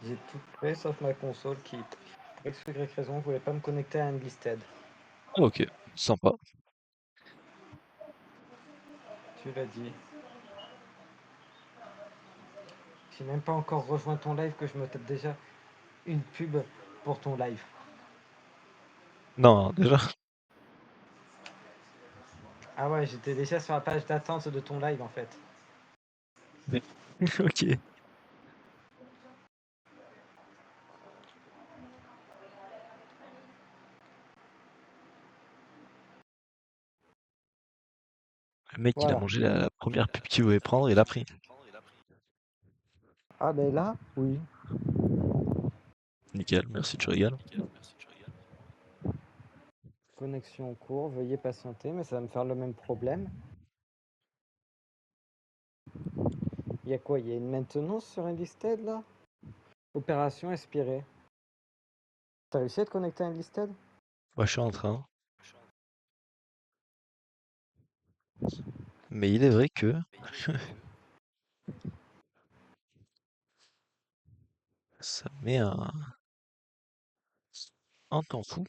J'ai tout fait sauf ma console qui, pour X ou Y raison, voulait pas me connecter à Enlisted. Ah, ok, sympa. Tu l'as dit. J'ai même pas encore rejoint ton live que je me tape déjà une pub pour ton live. Non, déjà. Ah ouais, j'étais déjà sur la page d'attente de ton live en fait. Ok. Le mec, il a Voilà. mangé la première pub qu'il voulait prendre, il l'a pris. Ah ben là, oui. Nickel, merci, tu régales. Connexion en cours, veuillez patienter, mais ça va me faire le même problème. Il y a quoi? Il y a une maintenance sur Enlisted là? Opération expirée. T'as réussi à te connecter à Enlisted? Ouais, je suis en train. Mais il est vrai que ça met un temps fou.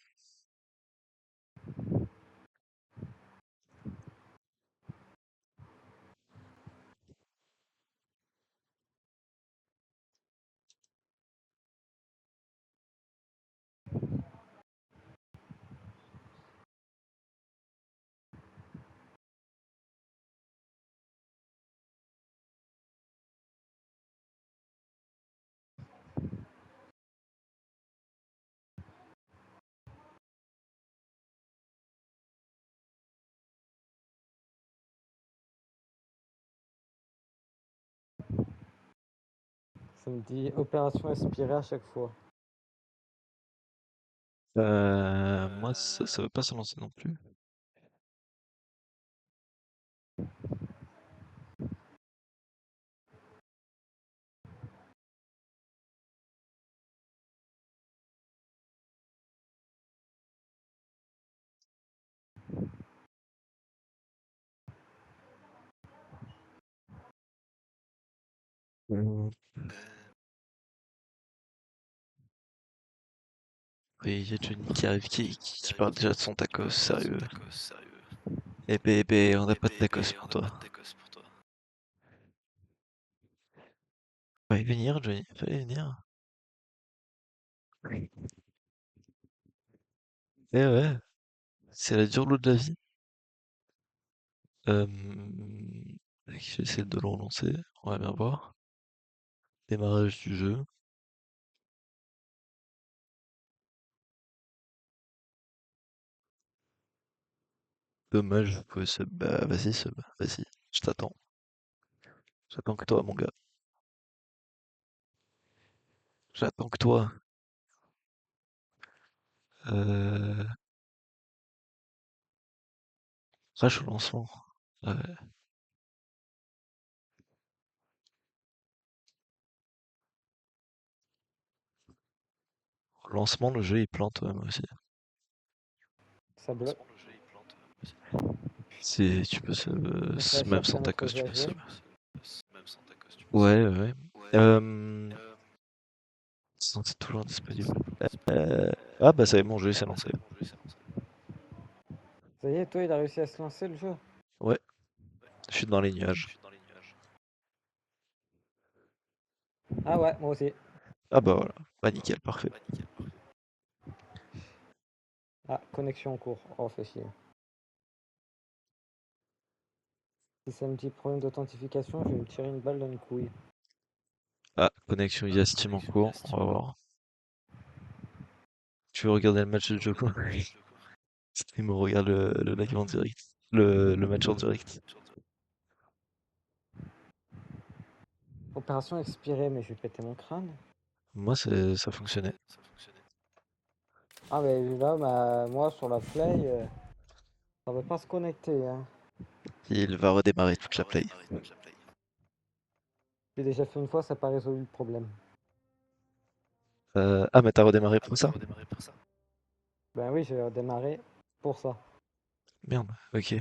Ça me dit opération expirée à chaque fois. Moi, ça veut pas se lancer non plus. Mmh. Et il y a Johnny qui arrive, qui parle déjà de son tacos, sérieux. Eh ben, on n'a pas de tacos pour toi. Fallait venir, Johnny, fallait venir. Eh ouais, c'est la dure lot de la vie. J'essaie de le relancer, on va bien voir. Démarrage du jeu. Dommage, vous pouvez sub. Bah vas-y sub, vas-y, je t'attends. J'attends que toi mon gars. J'attends que toi. Euh... Crash au lancement. Ouais. Au lancement, le jeu il plante ouais, moi aussi. Ça bloque. Tu peux sub, Donc là, même cherche sans un ta autre cause, tu peux GHG. sub. Ouais, ouais. C'est toujours disponible. Euh... Ah bah ça y est, mon jeu il s'est lancé. Ça y est, toi, il a réussi à se lancer le jeu. Ouais, je suis dans les nuages. Ah ouais, moi aussi. Ah bah voilà, bah nickel, parfait. Ah, connexion en cours. Oh, fait chier. Si ça me dit problème d'authentification, je vais me tirer une balle dans une couille. Ah, connexion via Steam en cours, on va voir. Tu veux regarder le match de Joko? Stream ou regarde le live en direct. Le match en direct. Opération expirée, mais je vais péter mon crâne. Moi, ça fonctionnait. Ah, mais là, moi, sur la Play, ça va pas se connecter. Hein. Il va redémarrer toute la play. J'ai déjà fait une fois, ça n'a pas résolu le problème. Ah, mais t'as redémarré pour ça? Ben oui, j'ai redémarré pour ça. Merde, ok.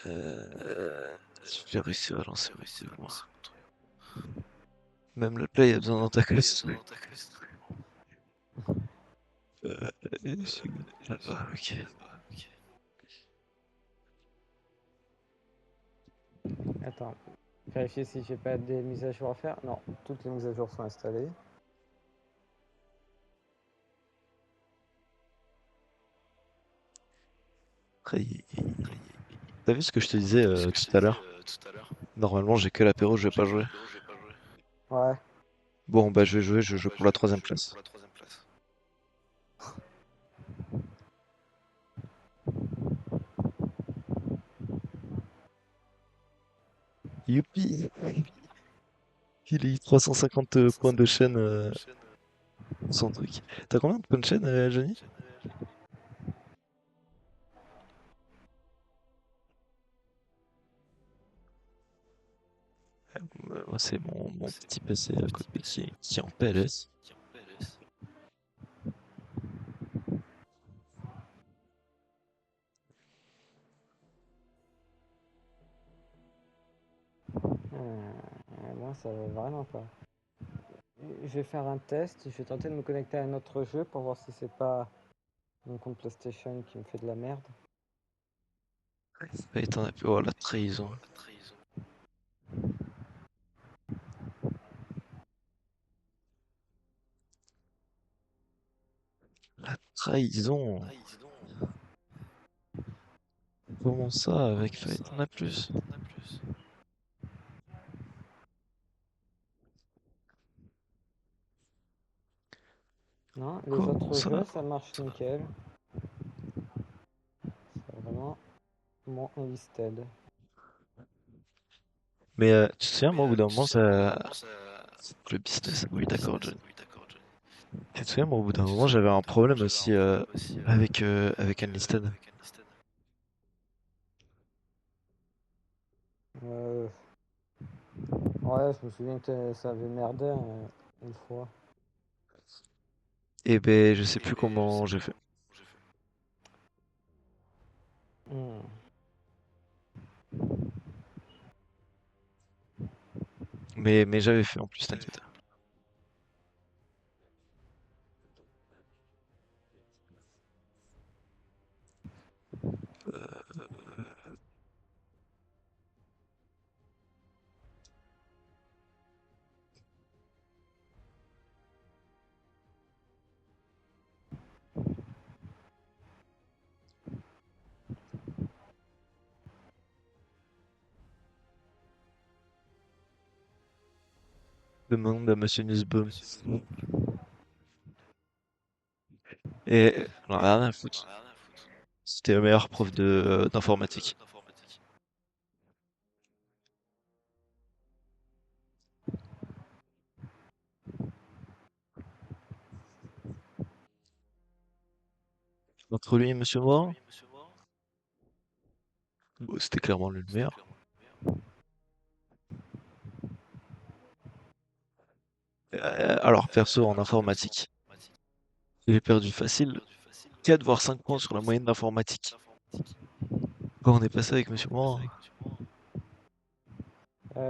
Je vais réussir à lancer mon truc, moi. Même le play a besoin d'un tacos. Euh, Là-bas, ok. Attends, vérifier si j'ai pas des mises à jour à faire. Non, toutes les mises à jour sont installées. Après, t'as vu ce que je te disais tout à l'heure? Normalement, j'ai que l'apéro, je vais pas jouer. Ouais. Bon, bah, je vais jouer, je joue pour la troisième place. Youpi! Il est 350 points de chaîne pour son truc. T'as combien de points de chaîne, Johnny? Moi, c'est mon petit PC à côté qui est en PLS. Moi, ça va vraiment pas. Je vais faire un test. Je vais tenter de me connecter à un autre jeu pour voir si c'est pas mon compte PlayStation qui me fait de la merde. Et t'en as plus. Oh, la trahison. La trahison. Comment ça, avec Faye, t'en as plus? Non, les Comment autres ça? jeux, ça marche nickel. C'est vraiment mon Enlisted. Mais tu te souviens, moi, au bout d'un moment, ça. Le business. Oui, d'accord, Johnny. Tu te souviens, moi, au bout d'un moment, j'avais un problème aussi avec Unlisted. Euh, ouais, je me souviens que ça avait merdé une fois. Et ben, je sais plus comment j'ai fait. Hmm. Mais j'avais fait en plus, t'inquiète. Demande à Monsieur Nussbaum. Et j'en ai rien à foutre. C'était le meilleur prof d'informatique. Entre lui et Monsieur Morin, bon, c'était clairement le meilleur. Alors, perso, en informatique, j'ai perdu facile 4 voire 5 points sur la moyenne d'informatique. Quand on est passé avec Monsieur Morin,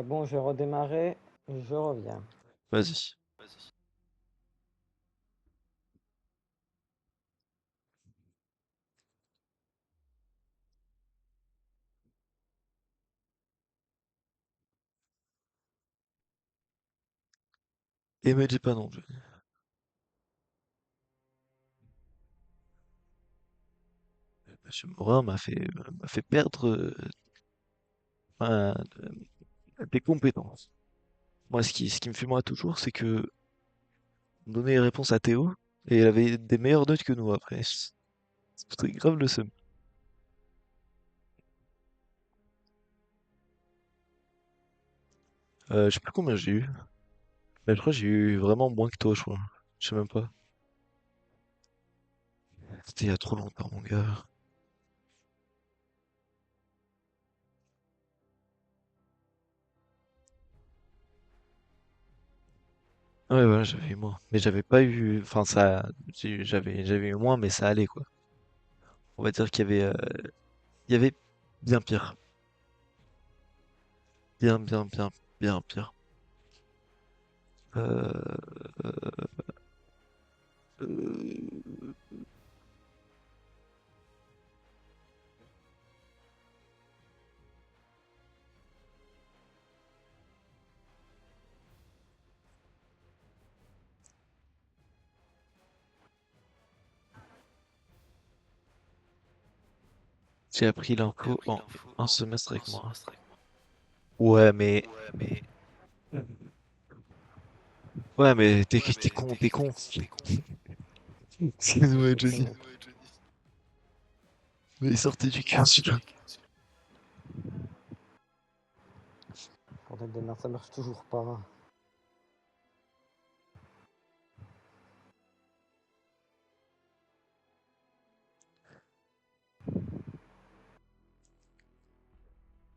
Bon, je vais redémarrer. Je reviens. vas-y. Et me dis pas non. Monsieur Morin m'a fait perdre enfin, des compétences. Moi, ce qui me fait moi toujours, c'est que on donnait les réponses à Théo et elle avait des meilleures notes que nous après. C'était grave le seum. Je sais plus combien j'ai eu. Mais je crois que j'ai eu vraiment moins que toi, je crois. Je sais même pas. C'était il y a trop longtemps, mon gars. Ouais, voilà, j'avais eu moins. Mais j'avais pas eu. Enfin, ça. J'avais eu moins, mais ça allait, quoi. On va dire qu'il y avait bien pire. Bien, bien, bien, bien, bien. Euh, euh, J'ai appris l'info en un semestre avec moi. Ouais, mais... Ouais, mais t'es con, t'es con. Excuse-moi, Johnny. Mais il sortait du cœur, celui-là. Bordel de merde, ça marche toujours pas, hein.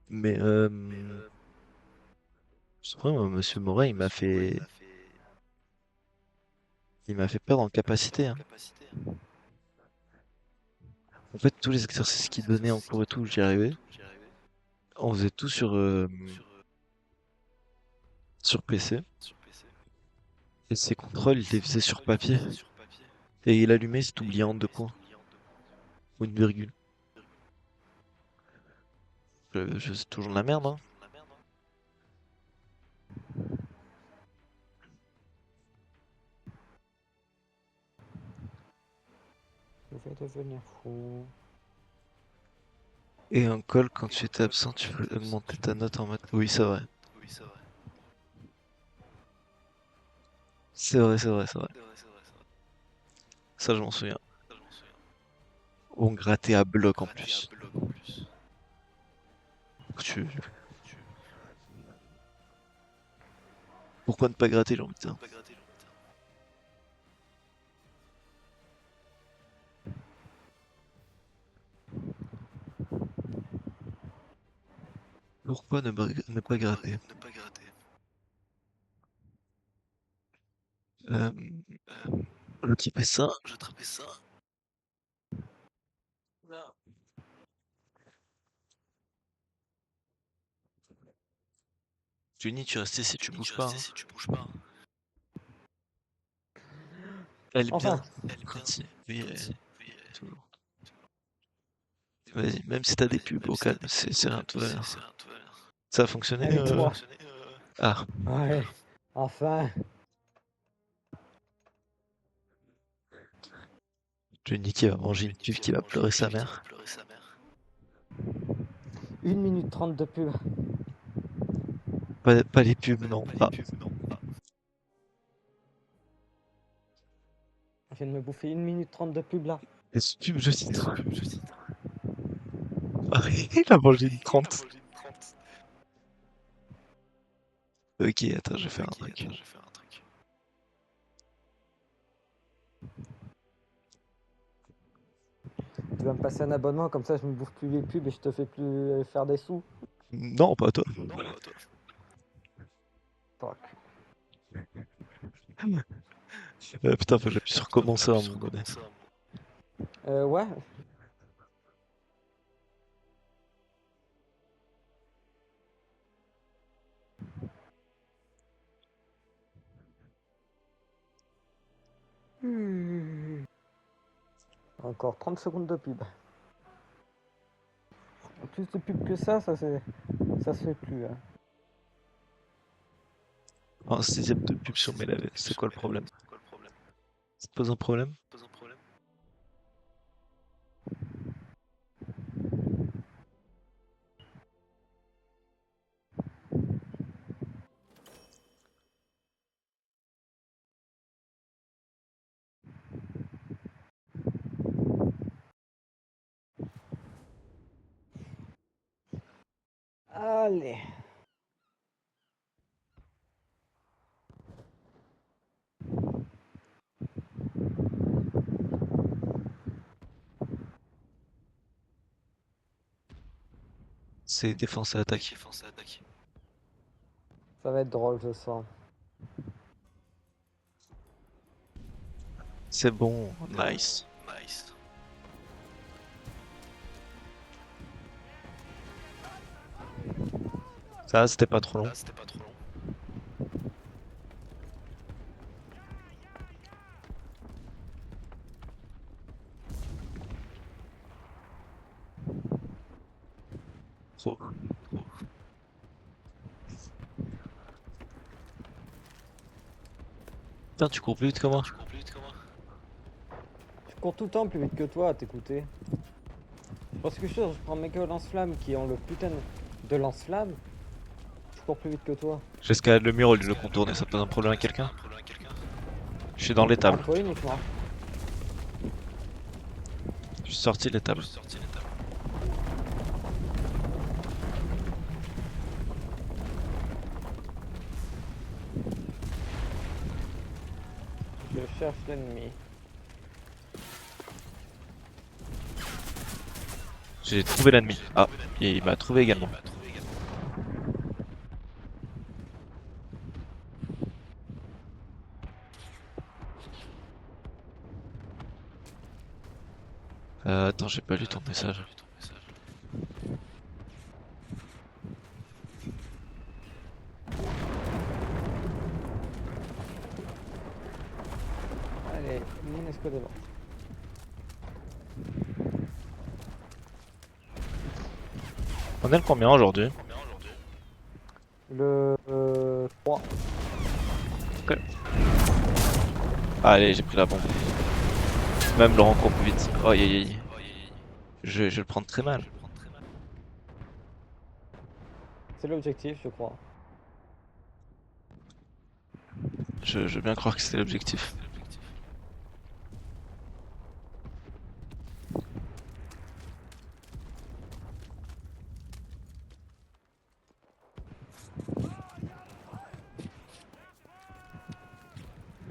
Mais, c'est vrai, moi, Monsieur Moret, il m'a fait perdre en capacité, hein. En fait, tous les exercices qu'il donnait en cours et tout, j'y arrivais. On faisait tout sur PC. Et ses contrôles, il les faisait sur papier. Et il allumait, il s'oubliait en deux points. Ou une virgule. C'est toujours de la merde, hein. Je vais devenir fou. Et un call, quand tu étais absent, tu peux augmenter ta note en maths. Oui, c'est vrai. C'est vrai, c'est vrai, c'est vrai. Ça, je m'en souviens. On grattait à bloc en plus. Tu... Pourquoi ne pas gratter, j'ai envie de dire. Pourquoi ne pas gratter? Euh, L'autre il fait ça, j'attrapais ça. Là. Jenny, tu restes si tu bouges pas, hein. Elle est bien. Enfin, Continue. Oui, toujours. Vas-y, même si t'as des pubs au calme, c'est rien, tout va bien. Ça a fonctionné invite-moi. Ah, Ouais, enfin. Jenny qui va manger une pub qui va pleurer sa mère. 1 minute 30 de pub. Pas les pubs, non. Ah, Je viens de me bouffer 1 minute 30 de pub là. les pubs, je cite. Ah, il a mangé une 30. Ok, attends, je vais faire un truc. Tu vas me passer un abonnement, comme ça je me bouffe plus les pubs et je te fais plus faire des sous. Non, pas toi. Fuck. Putain, faut que j'appuie sur commencer à un moment donné. Ouais. Encore 30 secondes de pub. Plus de pub que ça se fait plus, hein. Un sixième de pub sur mes lèvres, c'est quoi le problème? Ça te pose un problème? Allez. C'est défense et attaque. Ça va être drôle, je sens. C'est bon, nice. Ça, c'était pas trop long. Trop. Putain, tu cours plus vite que moi. Je cours tout le temps plus vite que toi à t'écouter. Parce que je prends mes lance-flammes qui ont le putain de lance-flammes. Je cours plus vite que toi. J'escalade le mur au lieu de le contourner, ça pose un problème à quelqu'un? Je suis dans À l'étable. toi uniquement. Je suis sorti de l'étable. Je cherche l'ennemi. J'ai trouvé l'ennemi. Ah, et il m'a trouvé également. Attends, j'ai pas lu ton message. Allez, mon escouade devant. On est le combien aujourd'hui? Le 3. Ok. Allez, j'ai pris la bombe. Même Laurent court plus vite. Oh, aïe aïe aïe. Je vais le prendre très mal. C'est l'objectif, je crois. Je veux bien croire que c'était l'objectif.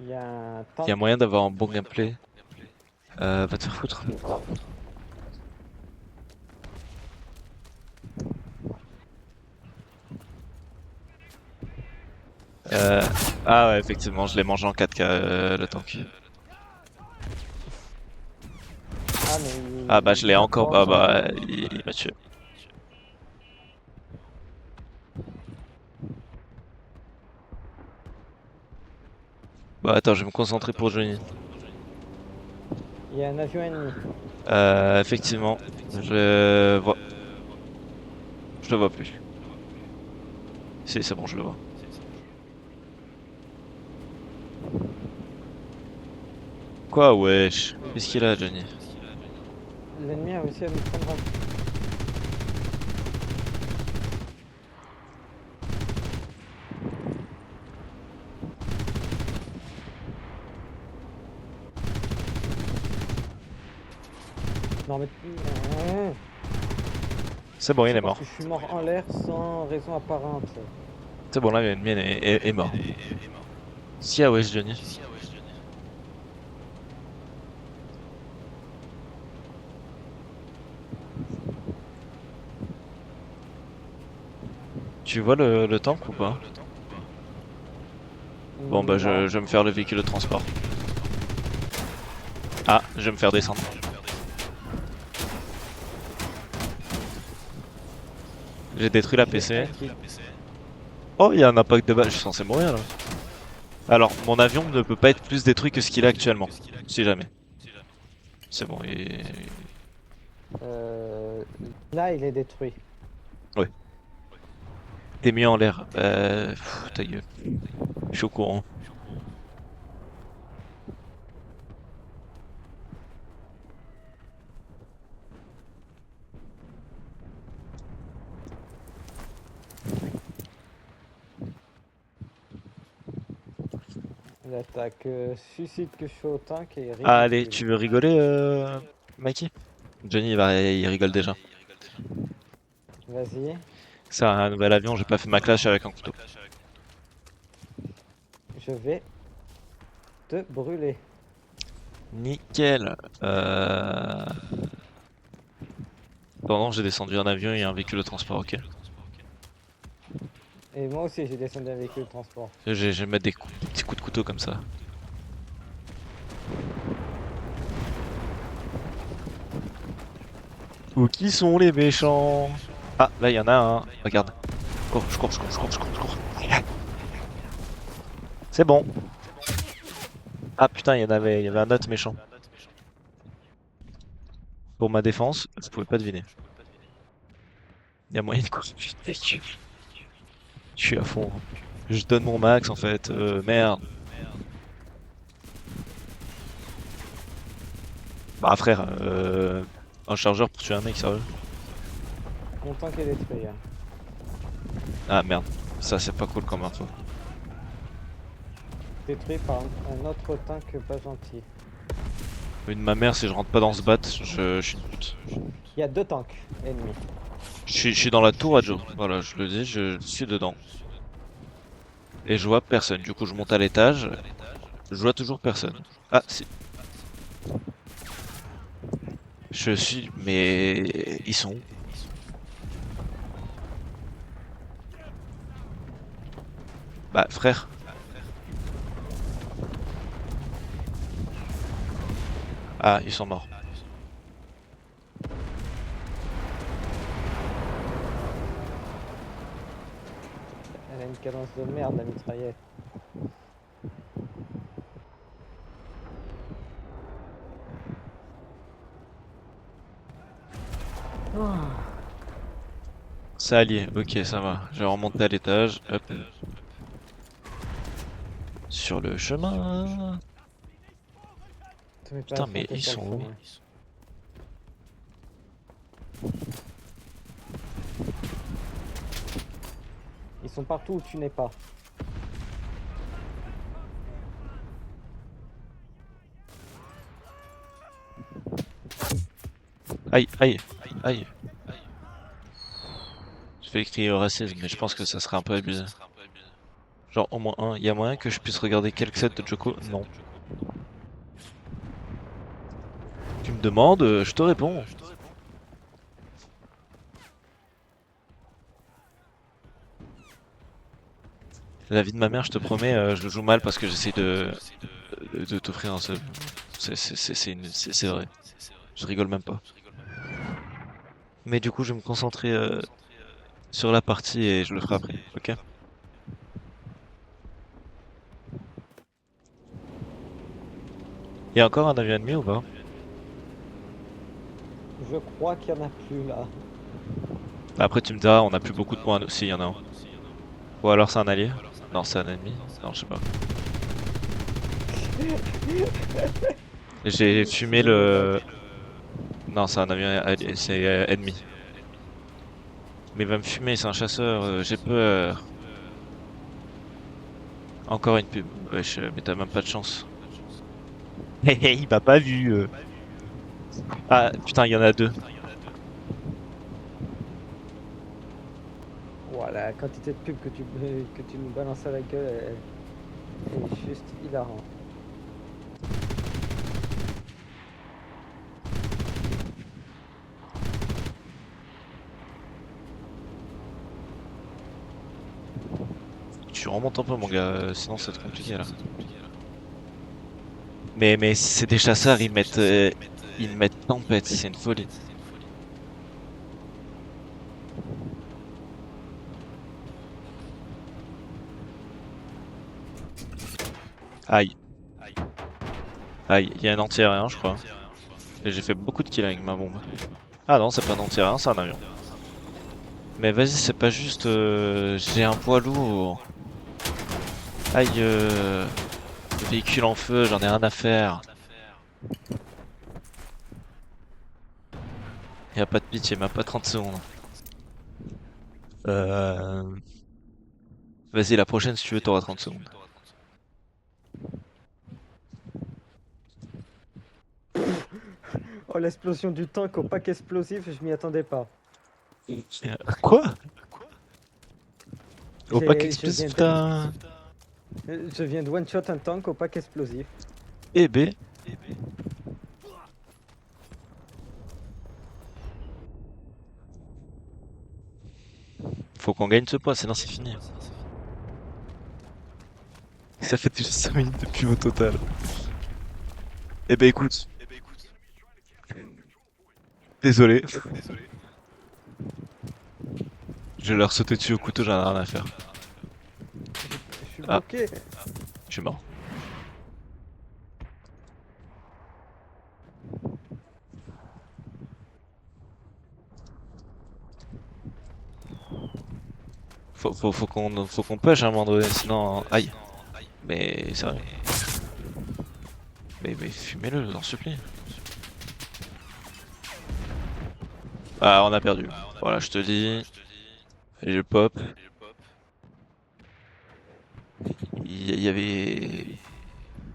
Il y a un Il tank. y a moyen d'avoir un bon gameplay. Va te faire foutre. Ah ouais, effectivement, je l'ai mangé en 4K le tank. Ah, mais Ah bah je l'ai il a encore. pas- Ah bah il m'a tué. Bah attends, je vais me concentrer pour Johnny. Il y a un avion ennemi. Effectivement, je vois. Je le vois plus. Si, c'est bon, je le vois. Quoi, wesh? Qu'est-ce qu'il a, Johnny? L'ennemi a réussi à nous prendre un... Non mais... C'est bon, il est Parce mort. que je suis mort en l'air sans raison apparente. C'est bon, là, l'ennemi est mort. Si, ah wesh, Johnny. Tu vois le tank ou pas? Bon bah je vais me faire le véhicule de transport. Ah, je vais me faire descendre. J'ai détruit la PC. Oh, il y a un impact de balle, je suis censé mourir là. Alors, mon avion ne peut pas être plus détruit que ce qu'il est actuellement. Si jamais. C'est bon, Là, il est détruit. ouais. T'es mis en l'air. Ta gueule. Je suis au courant. L'attaque suicide que je fais au tank est Ah, allez, ridicule. tu veux rigoler, Mikey? Johnny, il rigole déjà. Vas-y, C'est un nouvel avion, j'ai pas fait ma clash avec un couteau. je vais te brûler. Nickel. Pendant j'ai descendu un avion et un véhicule de transport, ok. Et moi aussi, j'ai descendu un véhicule de transport. Je vais mettre des petits coups de couteau comme ça. Où qui sont les méchants? Ah, là il y en a un, regarde. cours. C'est bon. Ah putain, il y avait un autre méchant. Pour ma défense, je pouvais pas deviner. Il y a moyen de courir. Je suis à fond. Je donne mon max en fait. Merde. Bah frère, un chargeur pour tuer un mec, sérieux. Mon tank est détruit. Hein. Ah merde, ça c'est pas cool comme info. Détruit par un autre tank pas gentil. Une ma mère, si je rentre pas dans ce bat, je suis une pute. Il y a 2 tanks ennemis. Je suis dans la tour à Joe. Voilà, je le dis, je suis dedans. Et je vois personne. Du coup, je monte à l'étage. Je vois toujours personne. Ah, si. Je suis... Mais... Ils sont où? Bah, frère. Ah, ils sont morts. Elle a une cadence de merde, la mitraillette. C'est allié, ok, ça va. Je vais remonter à l'étage. Hop. Sur le chemin. Putain, mais ils sont où? Ils sont partout où tu n'es pas. Aïe, aïe, aïe. Je fais écrire racisme, mais je pense que ça serait un peu abusé. Genre au moins un. Y a moyen que je puisse regarder quelques sets de Joko? Non. Tu me demandes, je te réponds. La vie de ma mère, je te promets, je le joue mal parce que j'essaie de t'offrir un sub. C'est vrai. Je rigole même pas. Mais du coup, je vais me concentrer sur la partie et je le ferai après, ok? Y a encore un avion ennemi ou pas? Je crois qu'il y en a plus là. Après, tu me diras, on a plus beaucoup de points. Si, y en a un. Ou alors c'est un allié? Non, c'est un ennemi? Non, je sais pas. J'ai fumé le... Non, c'est un avion allié, c'est ennemi. Mais il va me fumer, c'est un chasseur, j'ai peur. Encore une pub. Wesh, mais t'as même pas de chance. Hé hé, il m'a pas vu. Ah putain, il y en a deux. Voilà, la quantité de pubs que tu nous balances à la gueule est juste hilarant. Tu remontes un peu mon gars, sinon ça va être compliqué là. Mais c'est des chasseurs, ils mettent tempête, c'est une folie. Aïe, aïe, il y a un anti-aérien je crois. Et j'ai fait beaucoup de kills avec ma bombe. Ah non, c'est pas un anti-aérien, c'est un avion. Mais vas-y, c'est pas juste, j'ai un poids lourd. Aïe, véhicule en feu, j'en ai rien à faire. Y a pas de pitié, même pas 30 secondes. Euh... Vas-y, la prochaine, si tu veux, t'auras 30 secondes. Oh, l'explosion du tank au pack explosif, je m'y attendais pas. Quoi? Au J'ai- pack je explosif, viens de- putain. Je viens de one-shot un tank au pack explosif. Eh B. Faut qu'on gagne ce point, sinon c'est fini. Ça fait déjà 5 minutes depuis au total. Eh ben écoute. Désolé. Je vais leur sauter dessus au couteau, j'en ai rien à faire. Je suis Ah, bloqué. je suis mort. Faut qu'on push à un moment donné, sinon... Aïe. Mais sérieux. Mais fumez-le, j'en supplie. Ah, on a perdu. Voilà, je te dis. Et je pop. Il y avait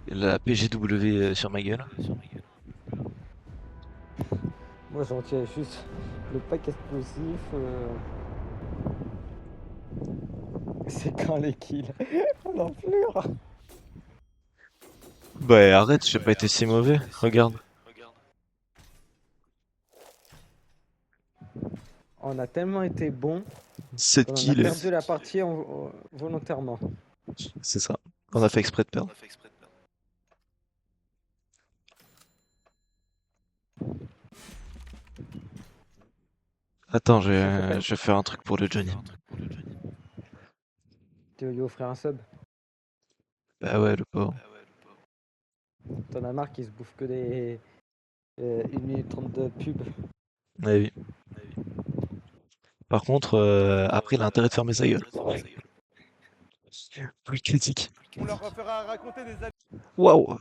la PGW sur ma gueule. Moi j'en tiens juste le pack explosif. C'est quand les kills. On en pleure. Bah arrête, j'ai pas été si mauvais. Regarde. On a tellement été bons 7 qu'on en a kills. perdu la partie volontairement. C'est ça. On a fait exprès de perdre. Attends, Ça s'appelle. je vais faire un truc pour le Johnny. Tu veux lui offrir un sub? Bah ouais, le pauvre. T'en as marre qu'il se bouffe que des 1 minute 30 de pub. Ouais, oui. Par contre, après, il a intérêt de fermer sa gueule. Plus critique. On leur fera raconter des années. Waouh!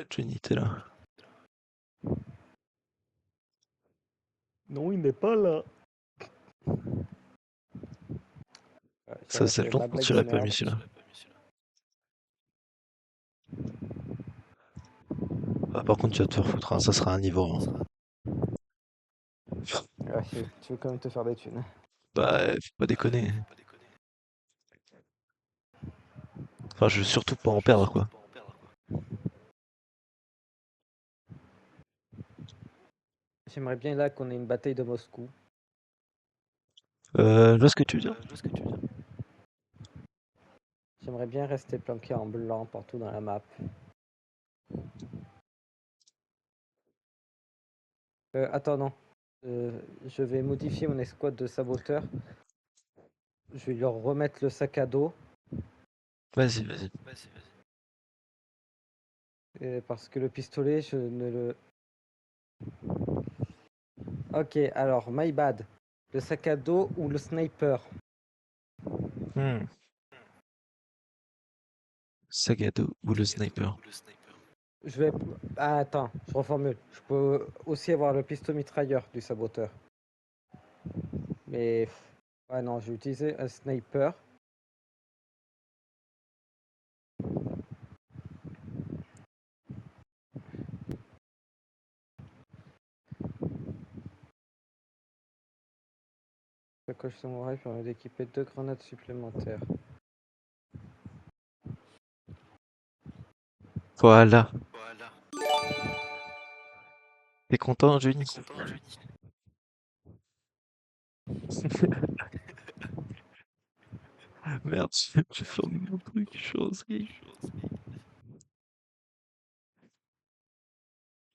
Johnny, t'es là. Non, il n'est pas là. Ça, J'aurais c'est fait longtemps ma que blague tu de l'as pas mis merde. celui-là. Ah, par contre, tu vas te faire foutre, hein. Ça sera un niveau 1. Ouais, tu veux quand même te faire des thunes. Bah, faut pas déconner. Enfin, je veux surtout pas en perdre, quoi. J'aimerais bien là qu'on ait une bataille de Moscou. Je vois ce que tu veux dire. J'aimerais bien rester planqué en blanc partout dans la map. Attends, non. Je vais modifier mon escouade de saboteurs. Je vais leur remettre le sac à dos. Vas-y, vas-y. Parce que le pistolet, je ne le... Ok, alors, my bad. Le sac à dos ou le sniper? Hmm. Sagado ou le sniper. Je vais... Ah, attends, je reformule. Je peux aussi avoir le pistolet mitrailleur du saboteur. Mais... Ah non, j'ai utilisé un sniper. La coche samouraï permet d'équiper 2 grenades supplémentaires. Voilà. T'es content, Johnny? Merde, j'ai fermé mon truc, je suis inscrit.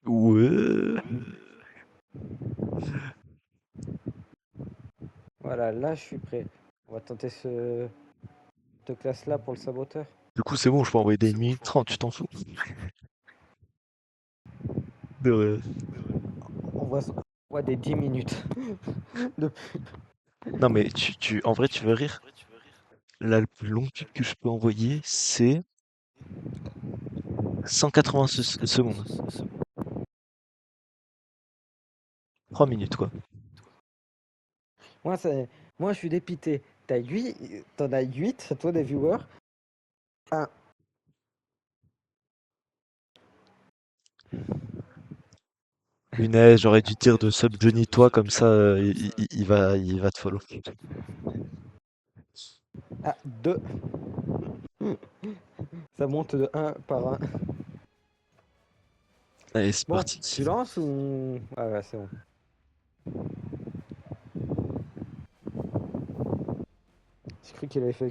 Ouais. Voilà, là je suis prêt. On va tenter ce... de classe là pour le saboteur. Du coup, c'est bon, je peux envoyer des minutes 30, tu t'en fous. De vrai. On voit des 10 minutes de pub. Non, mais en vrai, tu veux rire? La plus longue pub que je peux envoyer, c'est 180 secondes. 3 minutes, quoi. Moi, moi je suis dépité. T'en as 8, toi des viewers. Un. Punaise, j'aurais dû dire de sub Johnny toi, comme ça, il va te follow. Ah, 2. Ça monte de 1 par 1. Allez, c'est Bon, parti. tu lances ou... Ah ouais, c'est bon. J'ai cru qu'il avait fait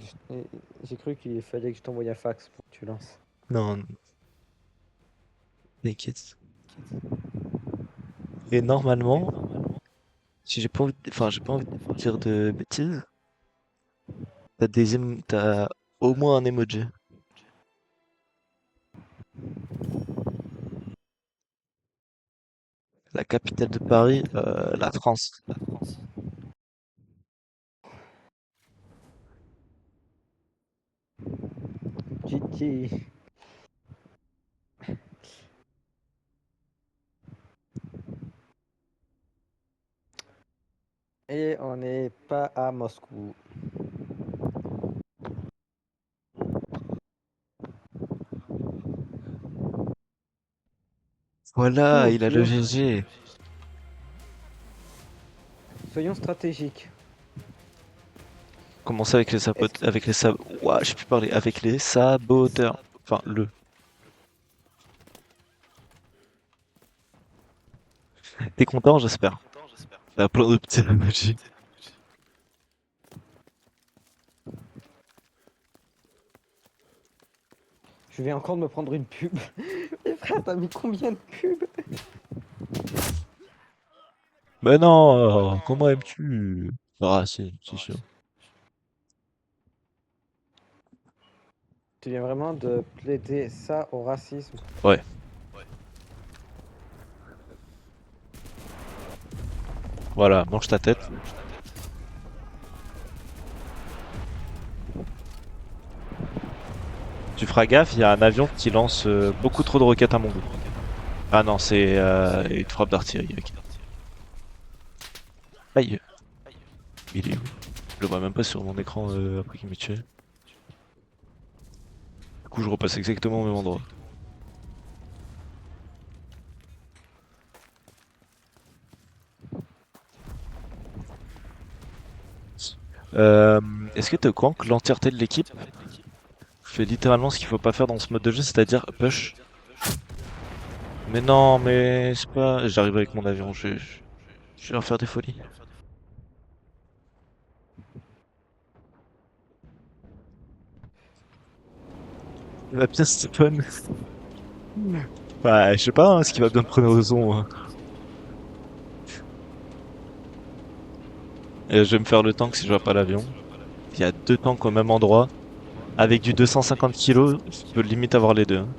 J'ai cru qu'il fallait que je t'envoie un fax pour que tu lances. Non, T'inquiète. Et normalement, si j'ai pas envie enfin j'ai pas envie de dire de bêtises, t'as au moins un emoji. La capitale de Paris, la France. GG. Et on n'est pas à Moscou. Voilà, Ouh, il a le GG. soyons stratégiques. Commencer avec les Est-ce avec les ouah, je sais plus parler, avec les saboteurs. Enfin, T'es content, j'espère. T'as plein de petits emojis. Je viens encore de me prendre une pub. Mais frère, t'as mis combien de pubs? Mais non, comment aimes-tu? Ah, si, sûr. Tu viens vraiment de plaider ça au racisme. Ouais. Voilà, mange ta tête. Tu feras gaffe, il y a un avion qui lance beaucoup trop de roquettes à mon goût. Ah non, c'est une frappe d'artillerie. Ok. Aïe, il est où? Je le vois même pas sur mon écran après qu'il m'ait tué. Du coup, je repasse exactement au même endroit. Euh, Est-ce que t'es au courant que l'entièreté de l'équipe fait littéralement ce qu'il faut pas faire dans ce mode de jeu, c'est-à-dire push? Mais non, mais c'est pas... J'arrive avec mon avion, je vais leur faire des folies. La pièce Stephen. Bah, je sais pas, hein, ce qui va bien prendre raison. Hein. Et je vais me faire le tank si je vois pas l'avion. Il y a deux tanks au même endroit. Avec du 250 kilos, je peux limite avoir les deux. Hein.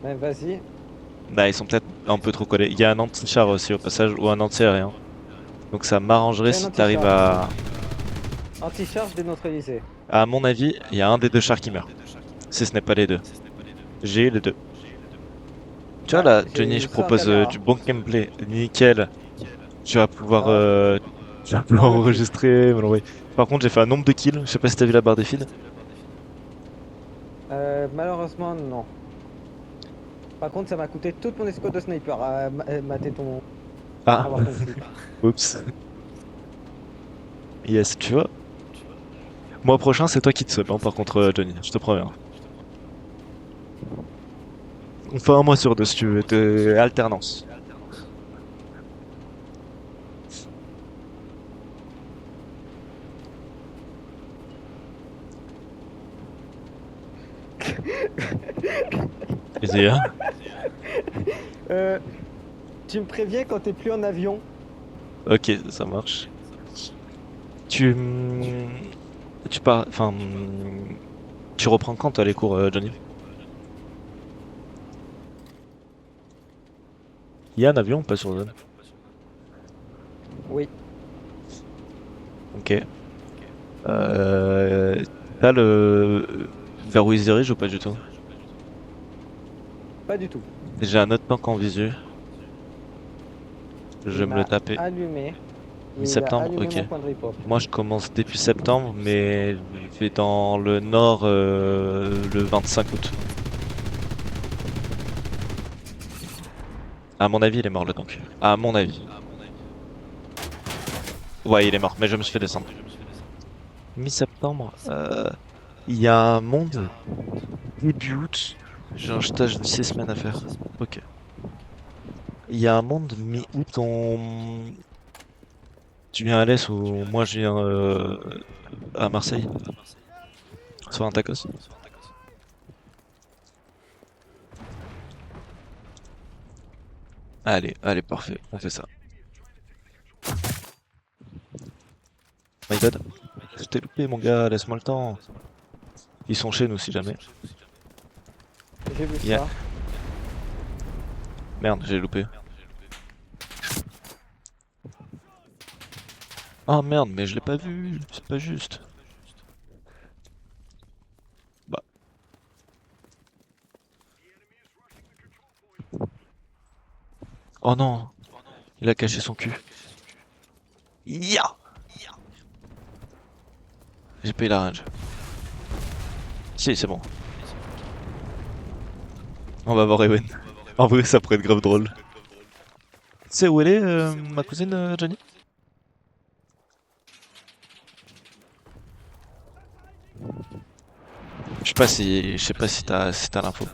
Ben vas-y. Bah, ils sont peut-être un peu trop collés. Il y a un anti-char aussi au passage, ou un anti-aérien. Donc ça m'arrangerait J'ai un si t'arrives anti-charge. à... Anti-charge déneutralisé. À mon avis, il y a un des deux chars qui meurt. Si ce n'est pas les deux. J'ai les deux. Tu vois Ah, là, j'ai Johnny, eu je ça en propose caméra. du bon gameplay. Nickel. Tu vas pouvoir, Ah, tu vas je pouvoir m'en occupe. enregistrer, me l'envoyer. Par contre, j'ai fait un nombre de kills. Je sais pas si t'as vu la barre des feeds. Malheureusement, non. Par contre, ça m'a coûté toute mon escouade de sniper à mater ton... Ah, avoir ton clip. oups. Yes, tu vois. Mois prochain, c'est toi qui te sub, hein, par contre, Johnny. Je te promets. On fait un mois sur deux si tu veux. Alternance. Vas-y, hein. Euh, tu me préviens quand t'es plus en avion. Ok, ça marche. Tu, tu pars, enfin, tu reprends quand toi les cours, Johnny? Il y a un avion ou pas sur zone? Oui. Ok. T'as vers où il se dirige ou pas du tout? Pas du tout. J'ai un autre tank en visu. Je Il vais me le m'a taper. allumé. Il a Mi-septembre, allumé ok. mon point de report. Moi je commence début septembre, mais je vais dans le nord le 25 août. À mon avis, il est mort le tank. À mon avis. Ouais, il est mort, mais je me suis fait descendre. Mi-septembre, il y a un monde début août. J'ai un stage de 6 semaines à faire. Ok. Il y a un monde mi-août en... Tu viens à l'Est ou moi je viens à Marseille. Sur un tacos. Allez, allez, parfait, on fait ça. My god. Je t'ai loupé mon gars, laisse-moi le temps. Ils sont chez nous si jamais. J'ai vu Yeah. ça. Merde, j'ai loupé. Oh merde, mais je l'ai pas vu, c'est pas juste. Bah. Oh non, il a caché son cul. Ya! J'ai payé la range. Si, c'est bon. On va voir Ewen. En vrai, ça pourrait être grave drôle. Tu sais où elle est, ma cousine Johnny? Je sais pas si t'as l'info.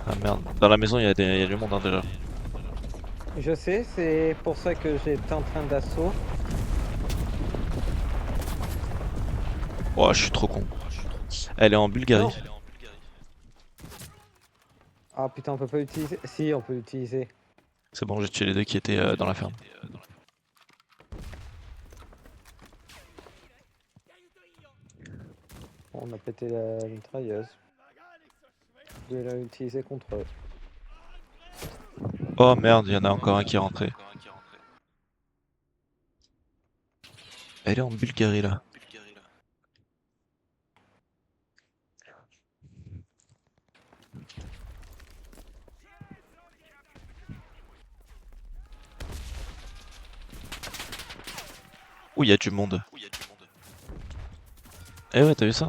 Ah merde, dans la maison il y a du monde hein, déjà. Je sais, c'est pour ça que j'étais en train d'assaut. Oh, je suis trop con. Elle est en Bulgarie. Non. Ah putain, on peut pas l'utiliser. Si, on peut l'utiliser. C'est bon, j'ai tué les deux qui étaient dans la ferme. On a pété la mitrailleuse. Je vais l'utiliser contre eux. Oh merde, il y en a encore un qui est rentré. Elle est en Bulgarie là. Ouh, il y a du monde. Eh ouais, t'as vu ça?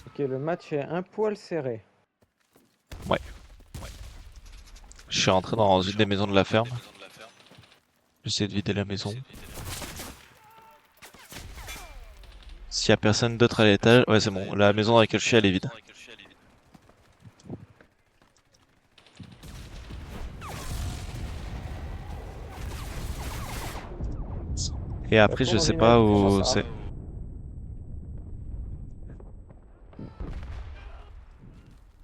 Ok, le match est un poil serré. Je suis rentré dans une des maisons de la ferme. J'essaie de vider la maison. S'il y a personne d'autre à l'étage... Ouais, c'est bon. La maison dans laquelle je suis, elle est vide. Et après, je sais pas où c'est.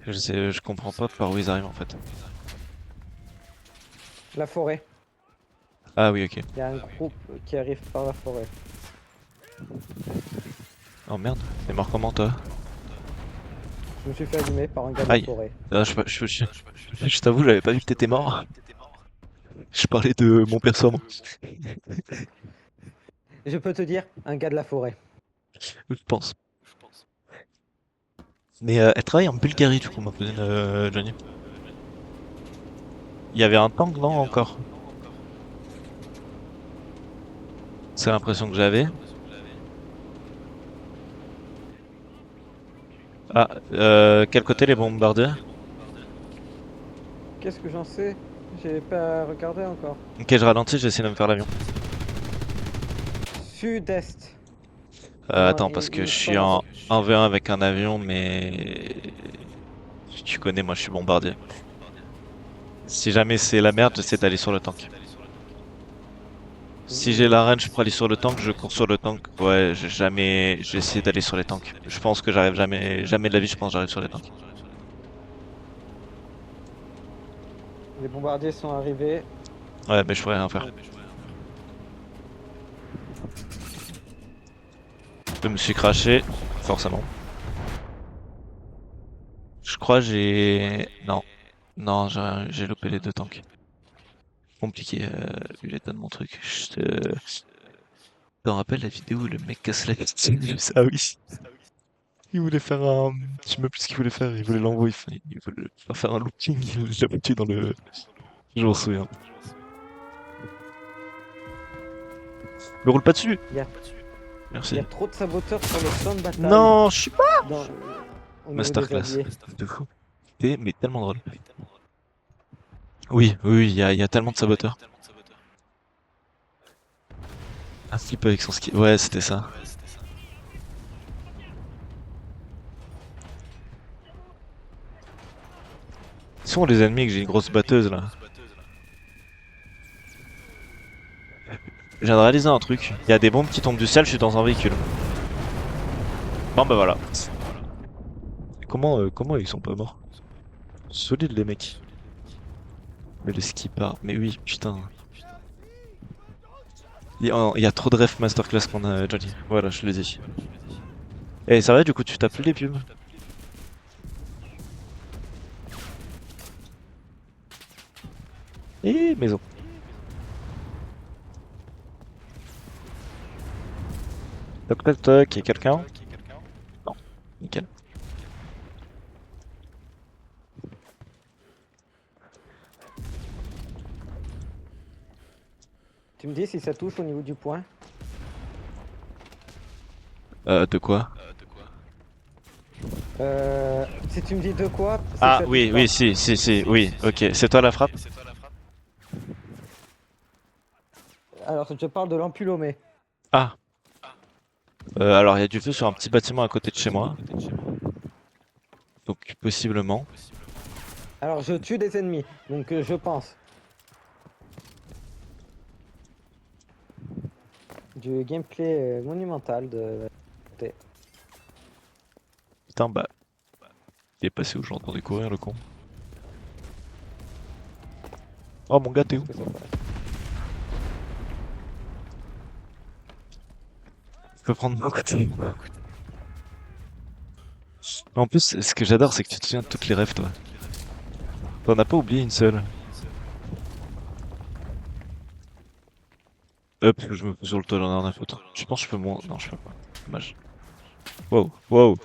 Je comprends pas par où ils arrivent en fait. La forêt. Ah oui, ok. Il y a un groupe qui arrive par la forêt. Oh merde, t'es mort comment toi? Je me suis fait allumer par un gars de Aïe. la forêt. Ah, je t'avoue, j'avais pas vu que t'étais mort. Je parlais de mon perso. Moi. Je peux te dire, un gars de la forêt. Je pense. Mais elle travaille en Bulgarie du coup, ma cousine Johnny. Il y avait un tank, non, encore? C'est l'impression que j'avais. Ah, quel côté les bombardiers? Qu'est-ce que j'en sais? J'ai pas regardé encore. Ok, je ralentis, j'essaie de me faire l'avion. Sud-est. Non, Attends, parce que je suis en 1v1 avec un avion, mais... Tu connais, moi je suis bombardier. Si jamais c'est la merde, j'essaie d'aller sur le tank. Si j'ai la range pour aller sur le tank, je cours sur le tank. Ouais, j'essaie d'aller sur les tanks. Je pense que j'arrive jamais de la vie, je pense que j'arrive sur les tanks. Les bombardiers sont arrivés. Ouais, mais je pourrais rien faire. Je me suis craché, forcément. Je crois j'ai... Non. Non, j'ai loupé les deux tanks. Compliqué, vu l'état de mon truc. Je te rappelle la vidéo où le mec casse la vitre. Ah oui. Il voulait faire un... Je sais même plus ce qu'il voulait faire. Il voulait l'envoyer. Il voulait faire un looping. Il l'a foutu dans le... Je m'en souviens. Me roule pas dessus. Il y Merci. a trop de saboteurs sur le champ de bataille. Non, je suis pas... Au niveau Masterclass. des alliés. De fou. Mais tellement drôle. Oui, il y a tellement de saboteurs. Un flip avec son ski. Ouais, c'était ça. Ils sont les ennemis que j'ai une grosse batteuse là. Je viens de réaliser un truc. Il y a des bombes qui tombent du ciel, je suis dans un véhicule. Bon bah voilà. comment ils sont pas morts? Solides les mecs. Mais le skipper, mais oui, putain. Il y a trop de ref masterclass qu'on a, Johnny. Voilà, je l'ai dit. Et ça va, du coup, tu tapes plus les pubs? Et maison. Toc toc toc, y'a quelqu'un? Non, nickel. Tu me dis si ça touche au niveau du point? De quoi? Si tu me dis de quoi, c'est que Ah ça oui, touche oui, pas. si, oui, ok. C'est toi la frappe? Alors, je parle de l'empulomé. Ah, alors il y a du feu sur un petit bâtiment à côté de chez moi. Donc possiblement. Alors, je tue des ennemis, donc je pense. Du gameplay monumental de... Putain, bah. Il est passé où j'ai entendu courir le con. Oh mon gars, t'es où? Qu'est-ce que ça fait? Je peux prendre mon côté. En plus, ce que j'adore, c'est que tu te souviens de toutes les rêves, toi. T'en as pas oublié une seule. Hop, je me pose sur le toit, j'en ai rien à foutre. Je pense que je peux moins. Non, je peux pas. Dommage. Wow, wow.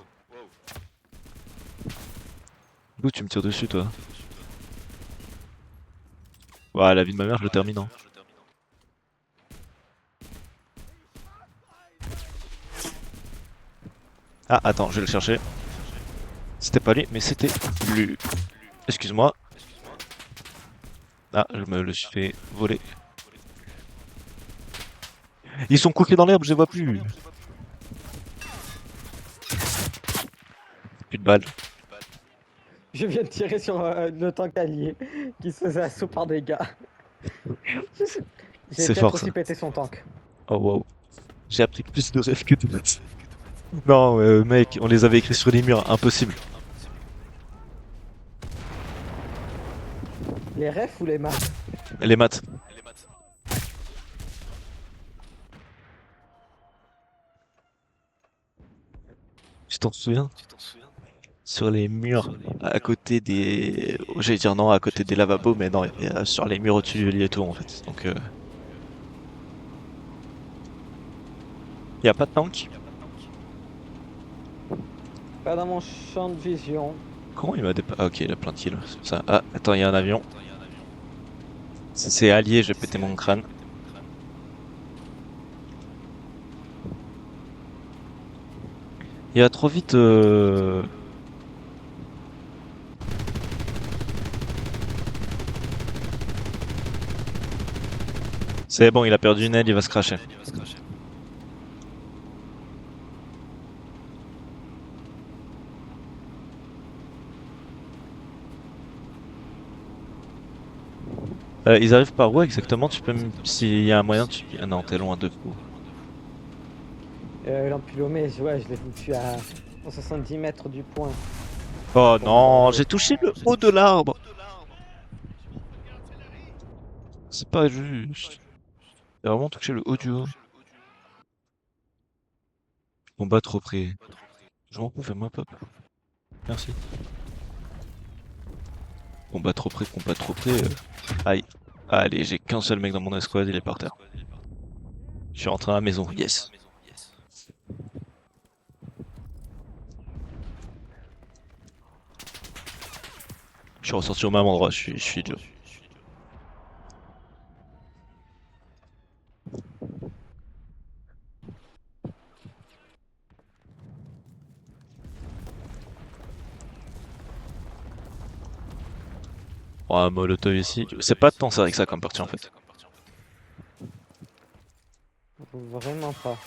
D'où tu me tires dessus, toi? Ouais, la vie de ma mère, je le termine, hein. Ah, attends, je vais le chercher. C'était pas lui, mais c'était lui. Excuse-moi. Ah, je me le suis fait voler. Ils sont couchés dans l'herbe, je les vois plus. Plus de balles. Je viens de tirer sur le tank allié qui se faisait assaut par des gars. J'ai C'est peut-être fort, ça. aussi pété son tank. Oh wow. J'ai appris plus de rêves que de maths. Non, mec, on les avait écrits sur les murs, impossible. Les refs ou les maths? Les maths. Tu t'en souviens? Sur les murs, à côté des... J'allais dire non, à côté des lavabos, mais non, sur les murs au-dessus du lit et tout, en fait. Donc, y a pas de tank? Pas dans mon champ de vision. Comment il m'a dépassé? Ah, ok, il a plein de kills, c'est ça. Ah, attends, il y a un avion. Si c'est allié, je vais péter mon crâne. Il va trop vite. C'est bon, il a perdu une aile, il va se cracher. Ils arrivent par où exactement? Tu peux me... S'il y a un moyen, tu... Ah non, t'es loin de fou. L'empulomé, ouais, je l'ai foutu à 170 mètres du point. Oh non, j'ai touché le haut de l'arbre. C'est pas juste. J'ai vraiment touché le haut du haut. Combat trop près. Je m'en peux, fais-moi pop. Merci. Combat trop près, combat trop près. Aïe. Allez, j'ai qu'un seul mec dans mon escouade, il est par terre. Je suis rentré à la maison, yes. Je suis ressorti au même endroit, je suis idiot. Oh, un molotov ici. C'est pas tant ça avec ça comme partie en fait. Vraiment pas.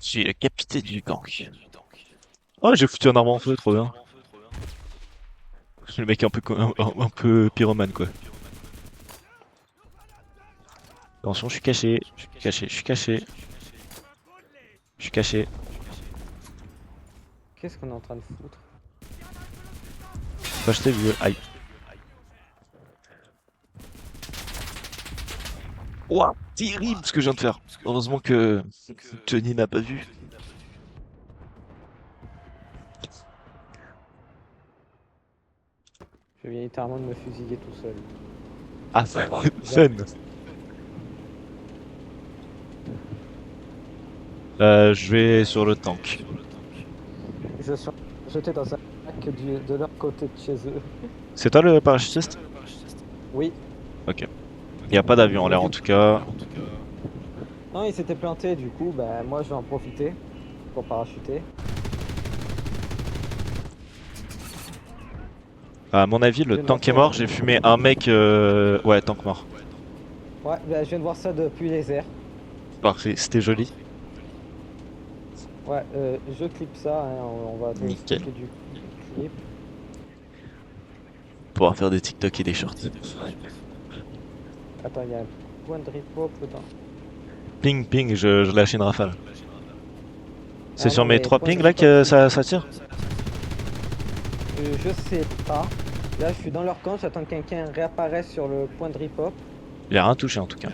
Je suis le capitaine du gang. Oh, j'ai foutu un arbre en feu, trop bien. Le mec est un peu pyromane quoi. Attention, je suis caché. Je suis caché, je suis caché. Je suis caché. Qu'est-ce qu'on est en train de foutre? Bah, je t'ai vu. Aïe. Ouah, terrible ce que je viens de faire. Heureusement que Johnny n'a pas vu. Je viens littéralement de me fusiller tout seul. Ah, fun. Je vais sur le tank. Je suis jeté dans un lac de leur côté de chez eux. C'est toi le parachutiste? Oui. Ok. Il n'y a pas d'avion en l'air en tout cas. Non, il s'était planté, du coup, bah moi je vais en profiter pour parachuter. À mon avis, le Je viens de tank est voir mort. J'ai fumé un mec. Ouais, tank mort. Ouais, bah je viens de voir ça depuis les airs. Parfait, c'était joli. Ouais, je clip ça, hein, on va Nickel. stocker du clip. Pouvoir faire des TikTok et des shorts. Attends, il y a un point de repop dedans. Ping, ping, je lâche une rafale. C'est Ah sur non, mes mais 3 point de pings là repop, que ça tire? je sais pas. Là, je suis dans leur camp, j'attends que quelqu'un réapparaisse sur le point de repop. Il a rien touché en tout cas.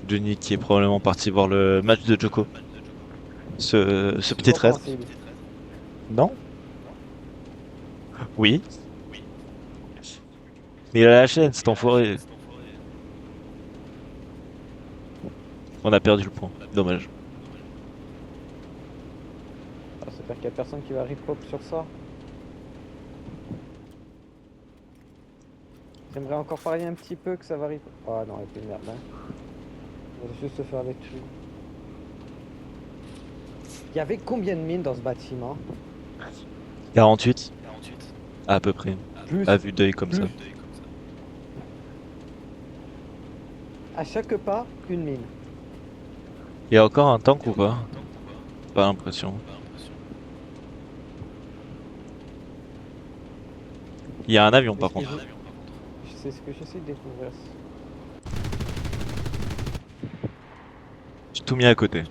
Johnny qui est probablement parti voir le match de Joko. Ce petit trade. Compréhensible. Non? Oui. Mais il a la chaîne, cet enfoiré. On a perdu le point. Dommage. Ah, c'est-à-dire qu'il y a personne qui va repop sur ça. J'aimerais encore parier un petit peu que ça va repop. Ah non, et puis merde, hein. On va juste se faire les trucs. Il y avait combien de mines dans ce bâtiment? 48. À peu près. Plus. À vue d'œil comme ça. À chaque pas, une mine. Il y a encore un tank ou pas? Pas l'impression. Il y a un avion par contre. C'est ce que j'essaie de découvrir. J'ai tout mis à côté.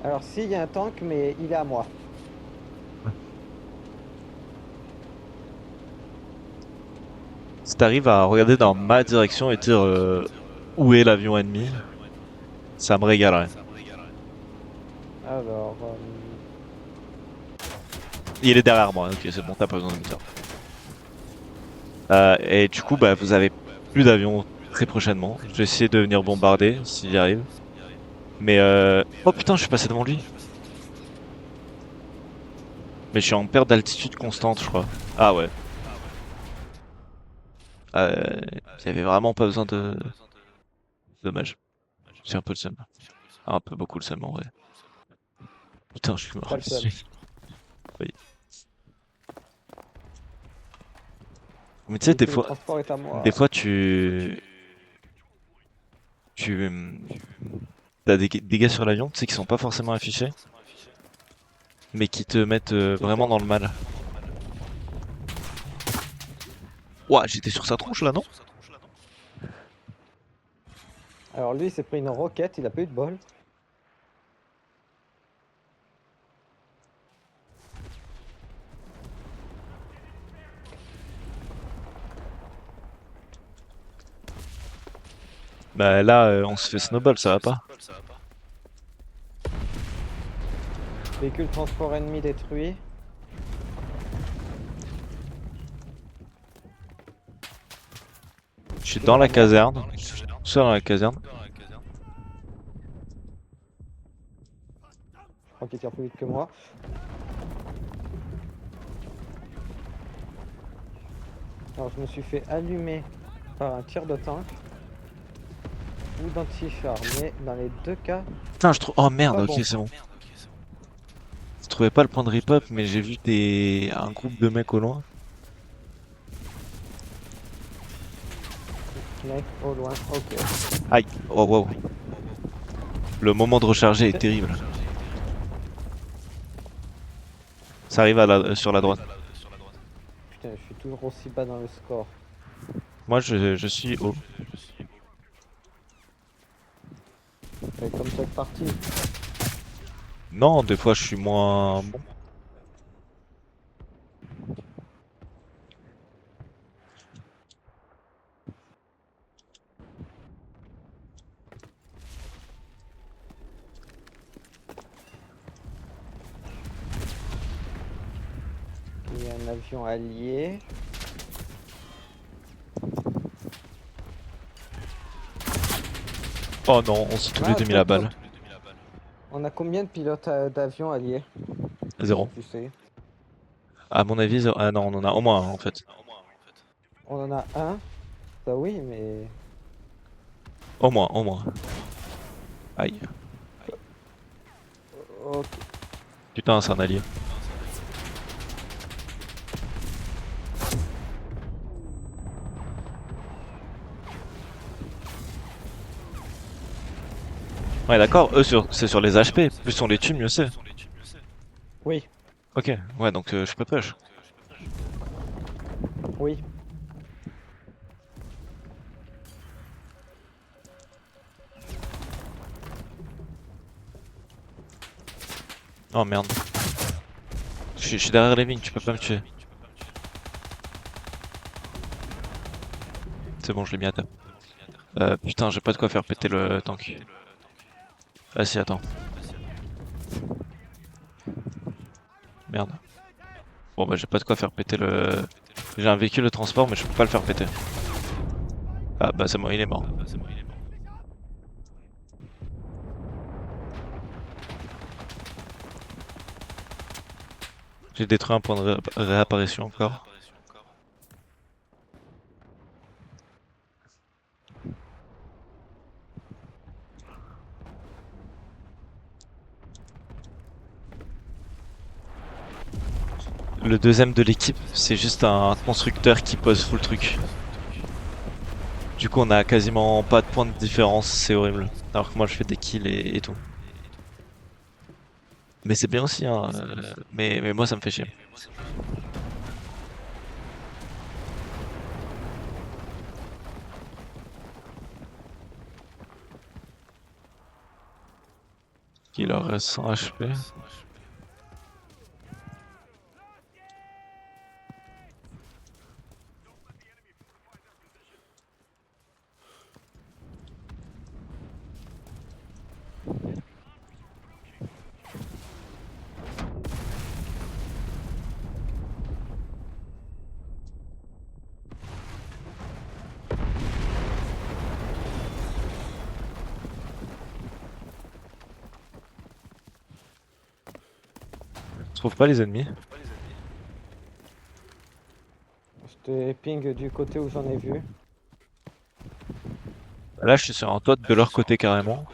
Alors si, il y a un tank, mais il est à moi. Si t'arrives à regarder dans ma direction et dire où est l'avion ennemi, ça me régalerait. Alors... Il est derrière moi, ok c'est bon, t'as pas besoin de me dire. Et du coup, bah, vous avez plus d'avions très prochainement. Je vais essayer de venir bombarder s'il y arrive. Mais oh putain, je suis passé devant lui. Mais je suis en perte d'altitude constante, je crois. Ah ouais. Il y avait vraiment pas besoin de... Dommage. J'ai un peu le seum. Un peu beaucoup le seum en vrai. Putain, je suis mort. Pas le seum. Oui. Mais tu sais, le transport est à moi. des fois t'as des gars sur l'avion, tu sais, qui sont pas forcément affichés, mais qui te mettent vraiment dans le mal. Ouah, j'étais sur sa tronche là, non? Alors lui, il s'est pris une roquette, il a pas eu de bol. Bah là, on se fait snowball, ça va pas? Véhicule transport ennemi détruit. Je suis dans la caserne. Je suis dans la caserne. Je crois qu'il tire plus vite que moi. Alors je me suis fait allumer par un tir de tank ou d'anti-char, mais dans les deux cas, Putain, je trouve... Oh merde, Pas ok, bon. c'est bon. Je trouvais pas le point de rip-up, mais j'ai vu un groupe de mecs au loin. mec au loin, ok. Aïe, oh wow. Le moment de recharger est terrible. Ça arrive sur la droite. Putain, je suis toujours aussi bas dans le score. Moi je suis haut. Et comme chaque partie. Non, des fois je suis moins bon. Il y a un avion allié. Oh non, on s'est tous les deux mis la balle. On a combien de pilotes d'avions alliés? 0. Tu sais. À mon avis, 0. Ah non, on en a au moins un en fait. On en a un. Ça oui, mais... Au moins, au moins. Aïe. Ok. Putain, c'est un allié. Ouais, d'accord, eux c'est sur les HP. Plus on les tue, mieux c'est. Oui, Ok, ouais, donc je peux push. oui. Oh merde. Je suis derrière les vignes, tu peux pas me tuer. C'est bon, je l'ai mis à terre. Putain, j'ai pas de quoi faire péter le tank. Ah si, attends. Merde. Bon bah j'ai pas de quoi faire péter le... J'ai un véhicule de transport mais je peux pas le faire péter. Ah bah c'est moi, il est mort. J'ai détruit un point de réapparition encore. Le deuxième de l'équipe, c'est juste un constructeur qui pose full truc. Du coup on a quasiment pas de point de différence, c'est horrible. Alors que moi je fais des kills et tout. Mais c'est bien aussi, hein. Mais moi ça me fait chier. Il leur reste 100 HP. Je trouve pas les ennemis. Je te ping du côté où j'en ai vu. Là je suis sur un toit de leur côté carrément.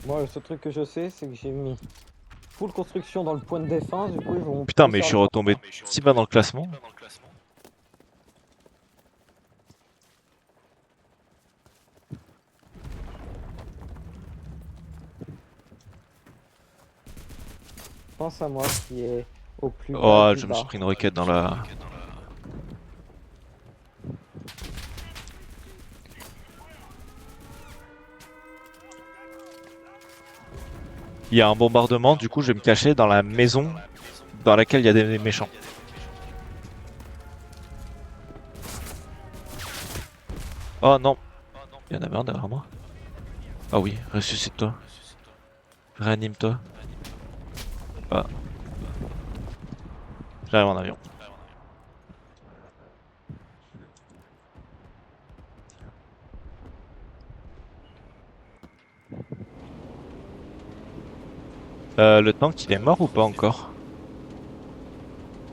Moi, le seul truc que je sais, c'est que j'ai mis full construction dans le point de défense. Du coup, ils vont... Putain mais je suis retombé si bas dans le classement. Pense à moi qui est au plus bas Oh, du je me bas. suis pris une roquette dans la... Il y a un bombardement, du coup je vais me cacher dans la maison dans laquelle il y a des méchants. Oh non, il y en avait un derrière moi. Ah oui, ressuscite-toi. Réanime-toi. Ah. J'arrive en avion. Le tank il est mort ou pas encore?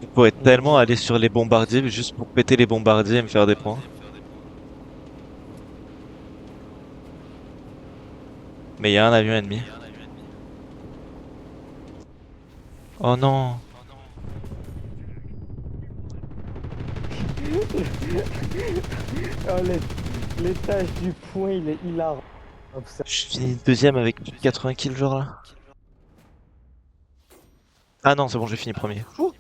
Il pourrait tellement aller sur les bombardiers juste pour péter les bombardiers et me faire des points. Mais il y a un avion ennemi. Oh non. Oh, L'étage du point, il est hilarant. Hop, ça. Je finis deuxième avec plus de 80 kills, genre là. Ah non, c'est bon, j'ai fini premier. Ouh.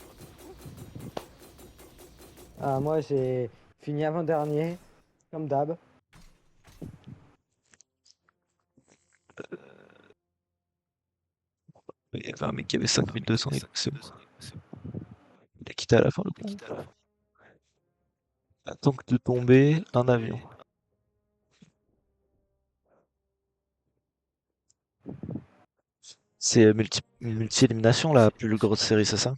Ah, moi, j'ai fini avant-dernier, comme d'hab. Il y avait un mec qui avait 5200, c'est bon. Il a quitté à la fin le pont. Attends que de tomber, un avion. C'est multi-élimination la plus grosse série, c'est ça?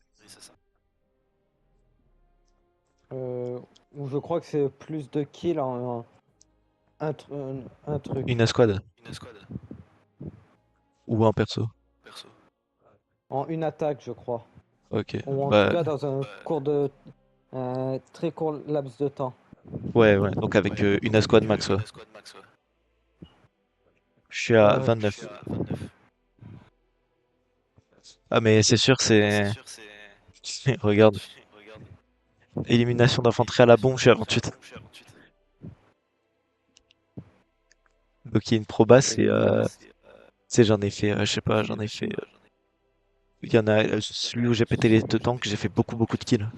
Ou je crois que c'est plus de kills en un truc. Une escouade. Ou un perso. En une attaque, je crois. Ok. Ou en tout Bah cas dans un très court laps de temps. ouais, ouais. Donc avec une escouade max, ouais. Je suis à 29. Ah mais c'est sûr, c'est... Regarde. Élimination d'infanterie à la bombe, je suis à 28. Donc il y a une proba, c'est... Tu sais, j'en ai fait... je sais pas, j'en ai fait... Il y en a... celui où j'ai pété les deux tanks, j'ai fait beaucoup beaucoup de kills.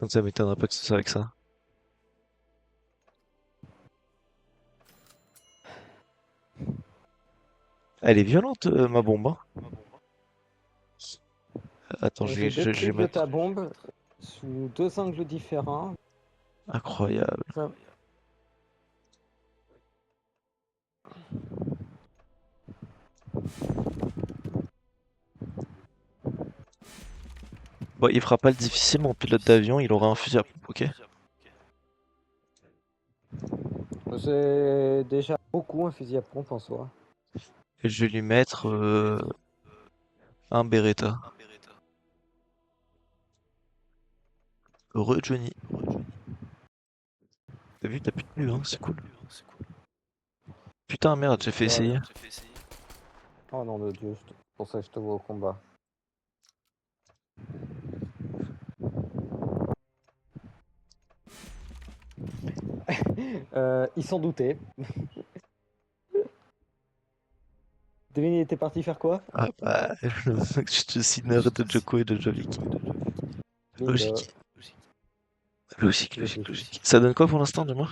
Donc ça m'étonnerait pas que ce soit avec ça. Elle est violente, ma bombe, hein. Attends, J'ai deux je vais clips de ta mettre... bombe sous deux angles différents. Incroyable. Ça- Bon, il fera pas le difficile, mon pilote d'avion, il aura un fusil à pompe, ok? C'est déjà beaucoup un fusil à pompe en soi. Et je vais lui mettre un Beretta. Heureux Johnny. T'as vu, t'as plus de nu, hein, c'est cool. Putain, merde, j'ai fait essayer. Oh nom de Dieu, c'est pour ça que je te vois au combat. Ils s'en doutaient. Devine, il était parti faire quoi? Ah bah, je te signeur de Joko et de Jovic. Bingo. Logique. Logique, logique, logique. Ça donne quoi pour l'instant, dis-moi?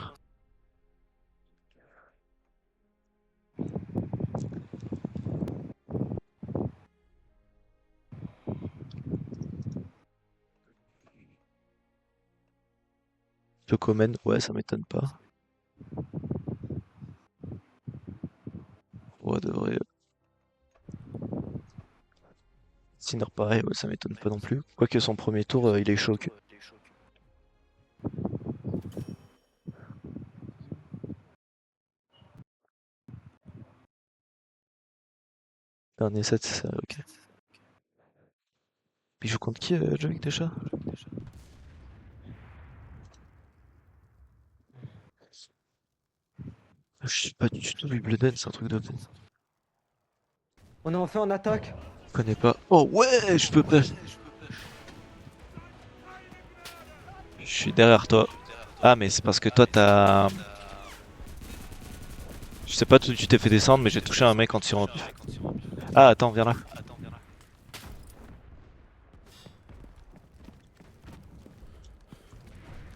Joko mène, ouais, ça m'étonne pas. Ouais, devrait. Sinner pareil, ouais, ça m'étonne pas non plus. Quoique son premier tour, il est choqué. Dernier set, c'est ça, ok. Il joue contre qui, Jovic déjà? Je sais pas du tout, Wimbledon, c'est un truc de fou. On est enfin en attaque. Je connais pas. Oh ouais, je peux pas. Je suis derrière toi. Ah, mais c'est parce que toi, t'as... Je sais pas d'où tu t'es fait descendre, mais j'ai touché un mec en tirant au pif. Ah, attends, viens là.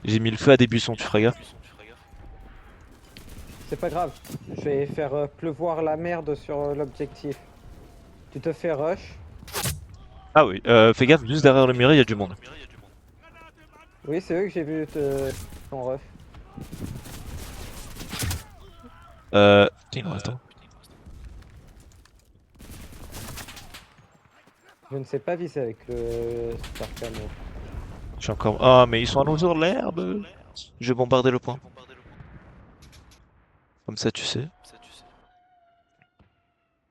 J'ai mis le feu à des buissons, tu feras gaffe. C'est pas grave. Je vais faire pleuvoir la merde sur l'objectif. Tu te fais rush. Ah oui, fais gaffe, juste derrière le mur, il y a du monde. Oui, c'est eux que j'ai vu ton rush. Putain, il en reste un. Je ne sais pas viser avec le super camo. Je suis encore... Ah, mais ils sont allongés sur l'herbe. Je vais bombarder le point. Comme ça, tu sais.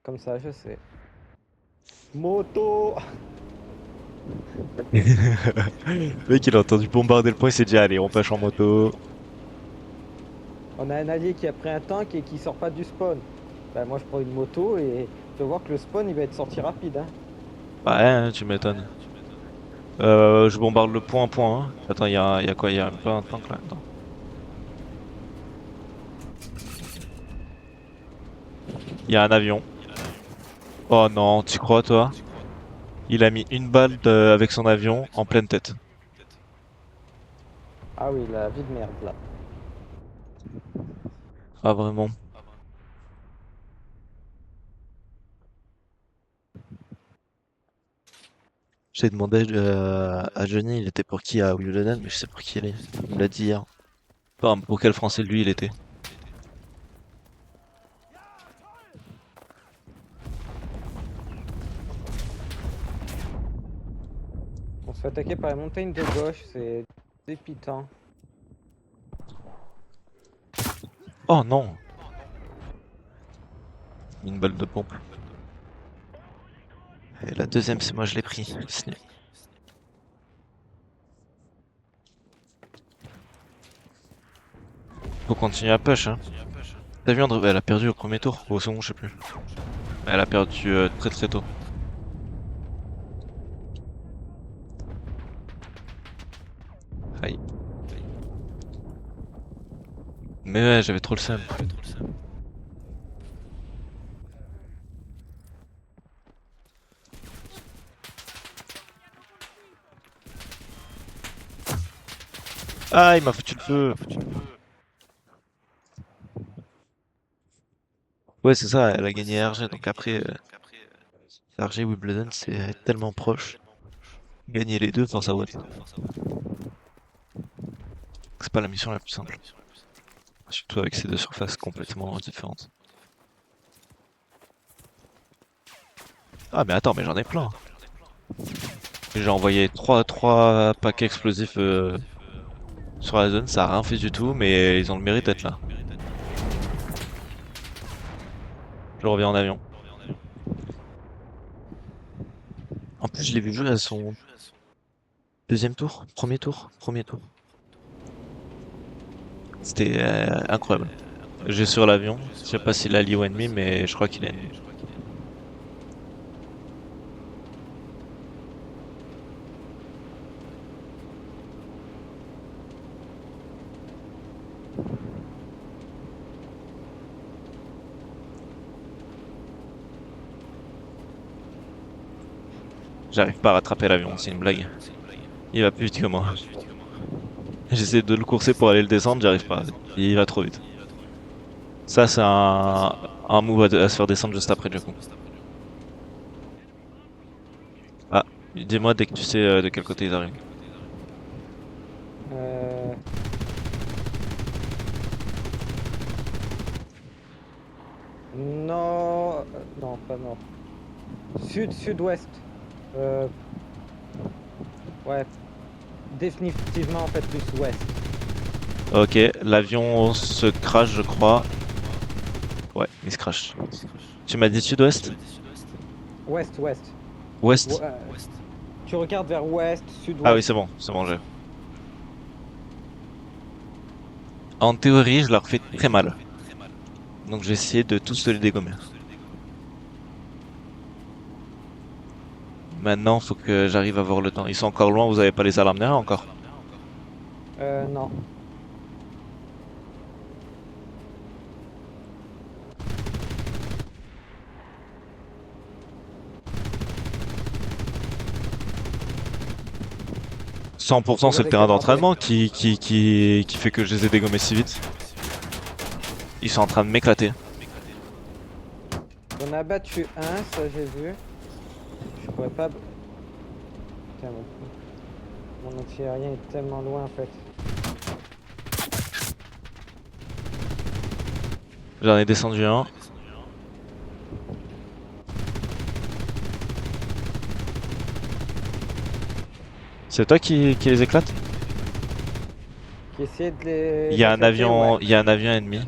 Comme ça, je sais. Moto. Le mec, il a entendu bombarder le point, il s'est dit, allez, on pêche en moto. On a un allié qui a pris un tank et qui sort pas du spawn. Bah moi je prends une moto et tu vas voir que le spawn il va être sorti rapide hein. Ouais, hein, tu m'étonnes. Je bombarde le point, hein. Attends, y a quoi? Y a pas un tank là-dedans. Il y a un avion. Oh non, tu crois toi? Il a mis une balle avec son avion en pleine tête. Ah oui, la vie de merde là. Ah vraiment. J'ai demandé à Johnny, il était pour qui à Wimbledon, mais je sais pour qui il est. Il me l'a dit hier. Enfin, pour quel français lui il était. On se fait attaquer par les montagnes de gauche, c'est dépitant. Oh non! Une balle de pompe. Et la deuxième, c'est moi, je l'ai pris. C'est nul. Faut continuer à push, hein. T'as vu, André, elle a perdu au premier tour, ou au second, je sais plus. Elle a perdu très très tôt. Aïe. Mais ouais, j'avais trop le seum. Ah, il m'a foutu le feu. Ouais, c'est ça, elle a gagné RG, donc après, RG Wimbledon, c'est tellement proche. Gagner les deux, force à Watt. C'est pas la mission la plus simple. Surtout avec ces deux surfaces complètement différentes. Ah, mais attends, mais j'en ai plein. J'ai envoyé trois paquets explosifs sur la zone, ça a rien fait du tout, mais ils ont le mérite d'être là. Je reviens en avion. En plus, je l'ai vu jouer à son deuxième tour, premier tour. C'était incroyable. J'ai sur l'avion, je sais pas s'il a lié ou ennemi, mais je crois qu'il est ennemi. J'arrive pas à rattraper l'avion, c'est une blague. Il va plus vite que moi. J'essaie de le courser pour aller le descendre, j'arrive pas. Il va trop vite. Ça, c'est un move à se faire descendre juste après, du coup. Ah, dis-moi dès que tu sais de quel côté ils arrivent. Euh... Nord... non, pas nord. Sud-sud-ouest. Ouais. Définitivement en fait plus ouest. Ok, l'avion se crash, je crois. Ouais, il se crash. Tu m'as dit sud-ouest? Ouest, ouest. Ouest? Ouais, tu regardes vers ouest, Ah oui, sud-ouest. c'est bon, j'ai. En théorie, je leur fais très mal. Donc j'ai essayé de tous les dégommer. Maintenant, faut que j'arrive à voir le temps. Ils sont encore loin, vous avez pas les alarmes derrière encore? Non. 100% c'est le terrain d'entraînement qui fait que je les ai dégommés si vite. Ils sont en train de m'éclater. On a battu un, ça j'ai vu. Je pourrais pas... Putain, mon anti-aérien est tellement loin en fait. J'en ai descendu un. C'est toi qui les éclate? Qui essayait de les... Il y a un d'éclater, avion, ouais. il y a un avion ennemi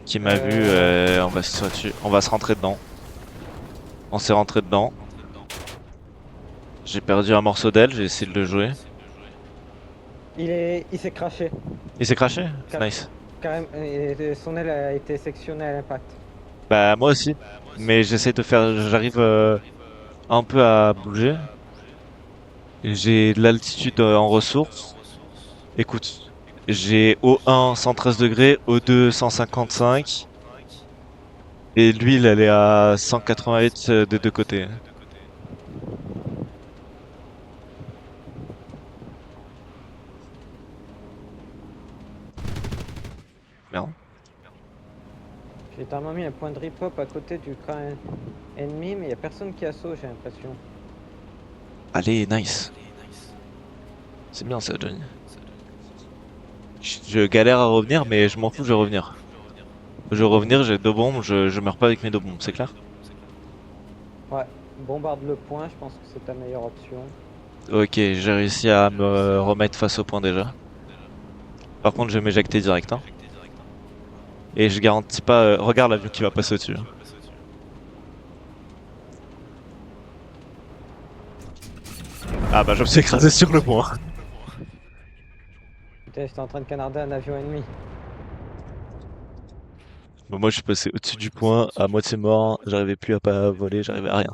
qui m'a vu. On va se tirer dessus. On va se rentrer dedans. On s'est rentré dedans. J'ai perdu un morceau d'aile, j'ai essayé de le jouer. Il s'est craché. Il s'est crashé? Car- Nice. Carrément, et son aile a été sectionnée à l'impact. Bah moi aussi. Mais j'essaie de faire. J'arrive un peu à bouger. J'ai de l'altitude en ressources. Écoute, j'ai O1 113 degrés, O2 155. Et lui, il allait à 188 des deux côtés. Merde. J'ai littéralement mis un point de rip-hop à côté du camp ennemi, mais il n'y a personne qui assaut, j'ai l'impression. Allez, nice. C'est bien ça, Johnny. Je galère à revenir, mais je m'en fous, je vais revenir. Je vais revenir, j'ai 2 bombes, je meurs pas avec mes 2 bombes, c'est clair? Ouais, bombarde le point, je pense que c'est ta meilleure option. Ok, j'ai réussi à me remettre face au point déjà. Par contre, je vais m'éjecter direct, hein. Et je garantis pas... regarde l'avion qui va passer au-dessus, hein. Ah bah je me suis écrasé sur le point. Putain, j'étais en train de canarder un avion ennemi. Bon, moi je suis passé au-dessus du point, à moitié mort, j'arrivais plus à pas voler, j'arrivais à rien.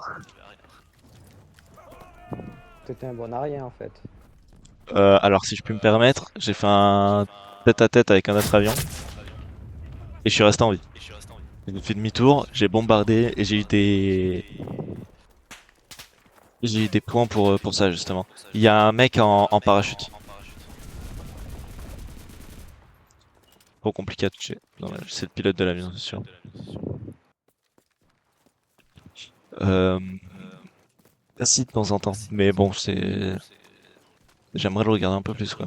T'étais un bon arrière en fait. Alors si je puis me permettre, j'ai fait un tête-à-tête avec un autre avion et je suis resté en vie. J'ai fait demi-tour, j'ai bombardé et j'ai eu des points pour ça justement. Il y a un mec en parachute. Trop compliqué à toucher. Non, c'est le pilote de l'avion, c'est sûr. Euh... Si de temps en temps, mais bon, c'est... J'aimerais le regarder un peu plus quoi.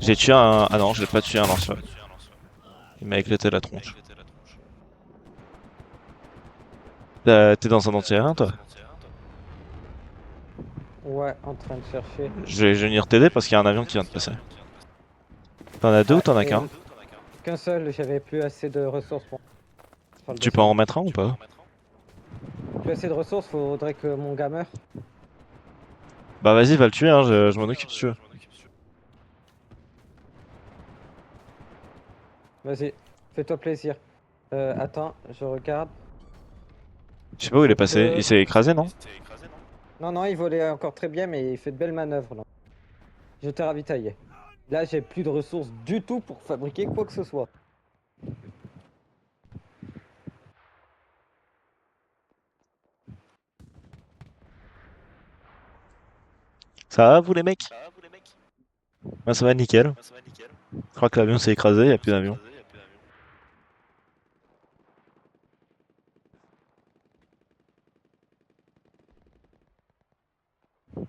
J'ai tué un... Ah non, je l'ai pas tué un lance-flamme. Il m'a éclaté la tronche. T'es dans un anti-aérien toi? Ouais, en train de chercher. Je vais venir t'aider parce qu'il y a un avion qui vient de passer. T'en as deux ou Ouais, t'en as qu'un? qu'un seul, j'avais plus assez de ressources pour faire le Tu peux en deuxième. remettre un ou pas? Plus assez de ressources, faudrait que mon gars meure. Bah vas-y, va le tuer, hein, je m'en occupe si tu veux. Vas-y, fais-toi plaisir. Attends, je regarde. Je sais pas où il est On passé, peut... il s'est écrasé non? Non, non, il volait encore très bien, mais il fait de belles manœuvres là. Je t'ai ravitaillé. Là, j'ai plus de ressources du tout pour fabriquer quoi que ce soit. Ça va vous les mecs? Moi ça va nickel. Je crois que l'avion s'est écrasé, y a plus d'avion.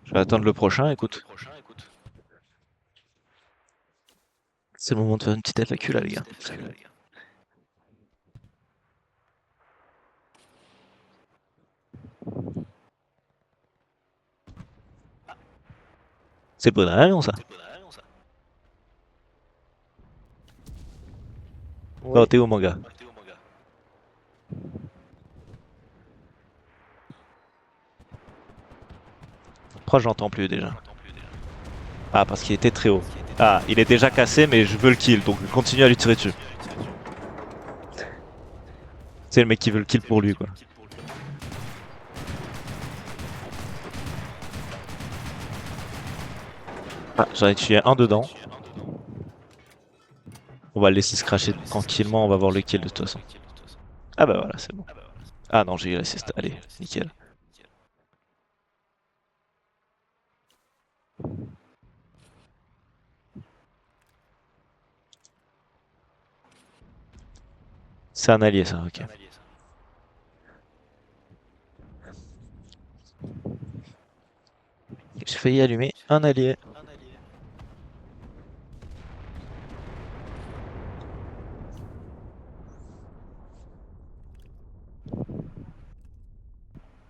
Je vais attendre le prochain, écoute. C'est le moment de faire une petite FAQ là les gars. C'est pas un avion ça? Oui. Non, t'es où mon gars? Pourquoi j'entends plus déjà? Ah parce qu'il était très haut. Ah, il est déjà cassé mais je veux le kill, donc continue à lui tirer dessus. C'est le mec qui veut le kill pour lui quoi. Ah, j'en ai tué un dedans. On va le laisser se cracher tranquillement, on va voir le kill de toute façon. Ah bah voilà, c'est bon. Ah non, j'ai eu l'assist, allez, nickel. C'est un allié ça, ok. J'ai failli allumer un allié.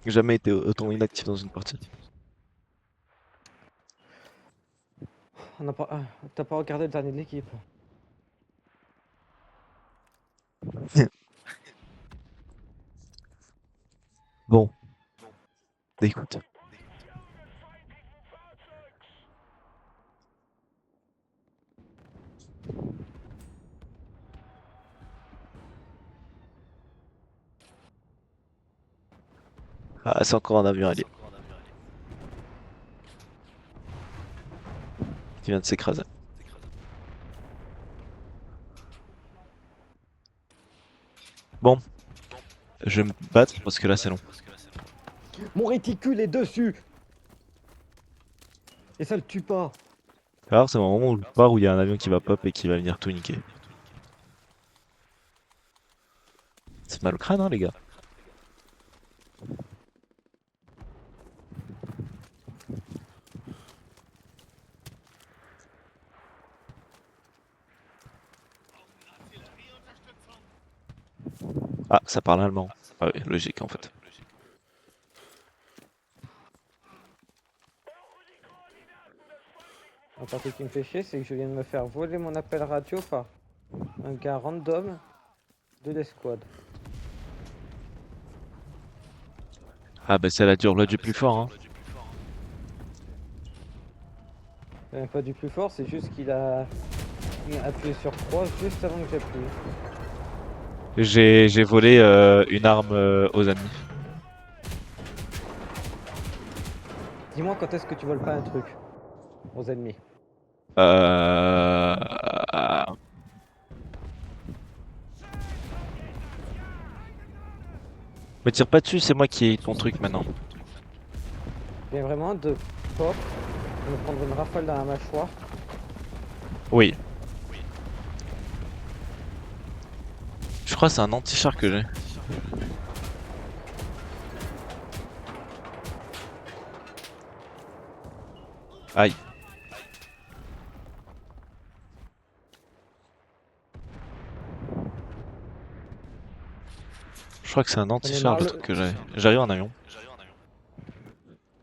J'ai jamais été autant inactif dans une partie. On n'a pas... T'as pas regardé le dernier de l'équipe. Bon, écoute. Ah, c'est encore un avion allié qui vient de s'écraser. Bon, je vais me battre parce que là c'est long. Mon réticule est dessus. Et ça le tue pas. Alors c'est un moment où je pars où il y a un avion qui va pop et qui va venir tout niquer. C'est mal au crâne hein les gars. Ah, ça parle allemand. Ah oui, logique en fait. Un partie qui me fait chier, c'est que je viens de me faire voler mon appel radio par un gars random de l'escouade. Ah bah c'est la dure loi du plus fort hein. C'est même pas du plus fort, c'est juste qu'il a appuyé sur croix juste avant que j'appuie. J'ai volé une arme aux ennemis. Dis-moi quand est-ce que tu voles pas un truc aux ennemis. Euh... Me tire pas dessus, c'est moi qui ai ton truc maintenant. Je viens vraiment de pop, de me prendre une rafale dans la mâchoire. Oui. Je crois que c'est un anti-char que j'ai. Aïe. Je crois que c'est un anti-char le truc que j'ai. J'arrive en avion.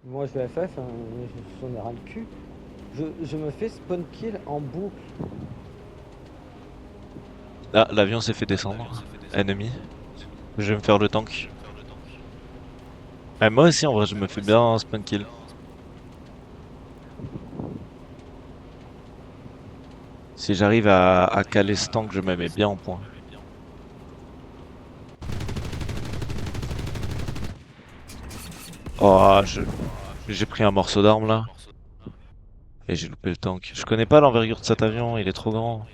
Moi je vais FF, hein, j'en ai ras le cul. Je me fais spawn kill en boucle. Ah, l'avion s'est fait descendre. Ennemi. Je vais me faire le tank. Ah, moi aussi en vrai je me fais bien un spawn kill. Si j'arrive à caler ce tank, je me mets bien en point. Oh, j'ai pris un morceau d'arme là. Et j'ai loupé le tank. Je connais pas l'envergure de cet avion, il est trop grand.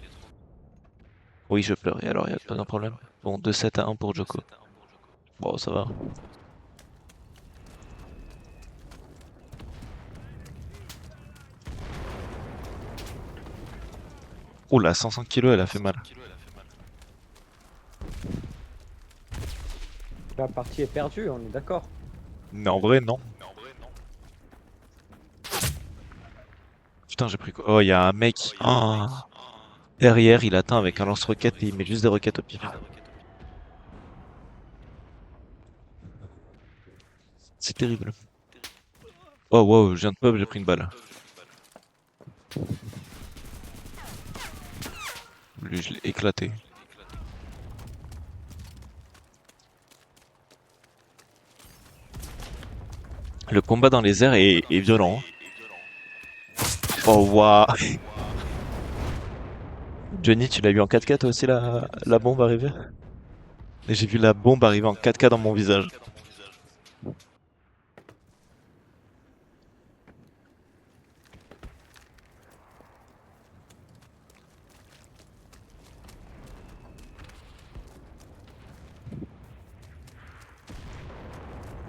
Oui, je pleurais, alors il y a pas de problème. Bon, 2-7-1 pour Joko. Bon, ça va. Oula, 105 kilos, elle a fait mal. La partie est perdue, on est d'accord. Mais en vrai, non. Putain, j'ai pris quoi? Oh, il y a un mec. Ah. Derrière, il atteint avec un lance-roquette et il met juste des roquettes au pif. C'est terrible. Oh, wow, je viens de pop, j'ai pris une balle. Lui, je l'ai éclaté. Le combat dans les airs est violent. Oh, waouh. Johnny, tu l'as vu en 4K toi aussi la bombe arriver? Et j'ai vu la bombe arriver en 4K dans mon visage.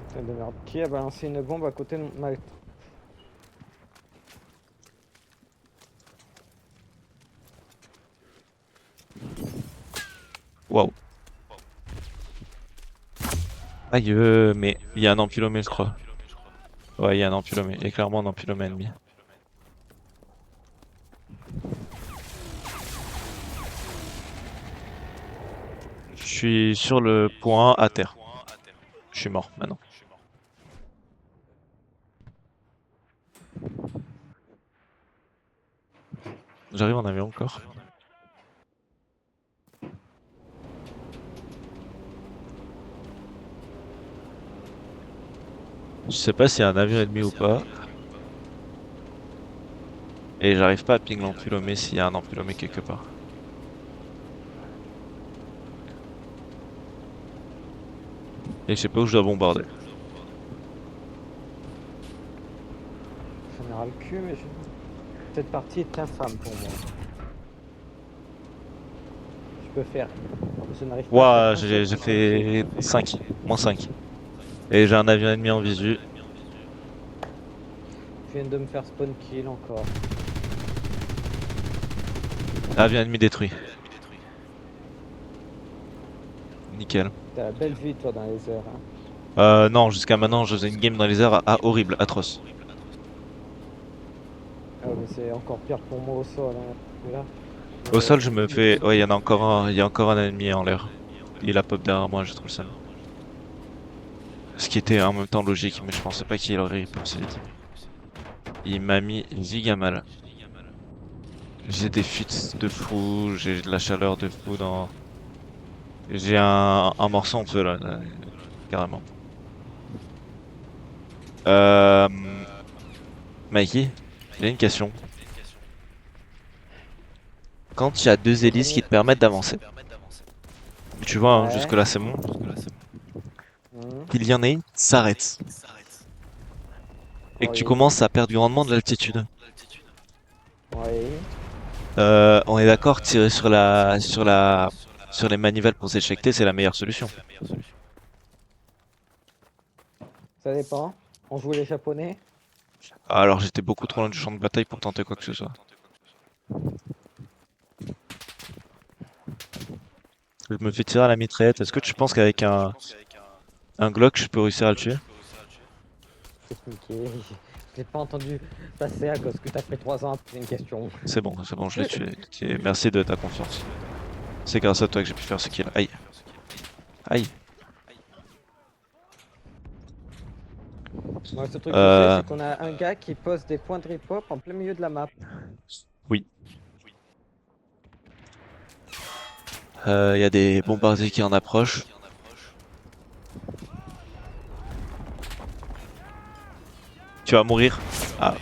Putain de merde. Qui a balancé une bombe à côté de ma... Waouh. Aïe, mais il y a un empilomé, je crois. Ouais, il y a un empilomé. Il y a clairement un empilomé ennemi. Je suis sur le point à terre. Je suis mort maintenant. J'arrive en avion encore. Je sais pas s'il y a un avion ennemi ou pas. Et j'arrive pas à ping l'empilomé s'il y a un empilomé quelque part. Et je sais pas où je dois bombarder. J'en ai ras le cul, mais cette partie est infâme pour moi. peux faire. Je n'arrive pas à Ouah, faire un j'ai seul fait 5, moins 5. Et j'ai un avion ennemi en visu. Je viens de me faire spawn kill encore. Avion ennemi détruit. Nickel. T'as la belle vie toi dans les airs. Hein. Non, jusqu'à maintenant, je faisais une game dans les airs horrible, atroce. Ah mais c'est encore pire pour moi au sol. Hein. Là, Au sol, je me fais... Ouais, il y en a encore un, il y a encore un ennemi en l'air. Il a pop derrière moi, je trouve ça. Ce qui était en même temps logique, mais je pensais pas qu'il aurait repoussé vite. Il m'a mis giga mal. J'ai des fuites de fou, j'ai de la chaleur de fou dans... J'ai un morceau en feu là, carrément. Euh... Mikey, j'ai une question. Quand il y a deux hélices qui te permettent d'avancer, tu vois, hein, Ouais. jusque-là c'est bon, Mhm. qu'il y en ait une qui s'arrête et que tu Oui. commences à perdre grandement de l'altitude. Oui. On est d'accord que tirer sur les manivelles pour s'éjecter, c'est la meilleure solution. Ça dépend. On joue les japonais. Alors j'étais beaucoup trop loin du champ de bataille pour tenter quoi que ce soit. Je me fais tirer à la mitraillette. Est-ce que tu penses qu'avec un Glock, je peux réussir à le tuer? C'est compliqué. Je l'ai pas entendu passer à cause que t'as fait 3 ans après une question. C'est bon, je l'ai tué. Ok, merci de ta confiance. C'est grâce à toi que j'ai pu faire ce kill. Aïe. Aïe. Moi, ce truc que je sais, c'est qu'on a un gars qui pose des points de rip-hop en plein milieu de la map. Oui. Il y a des bombardiers qui en approchent. Tu vas mourir. Ah.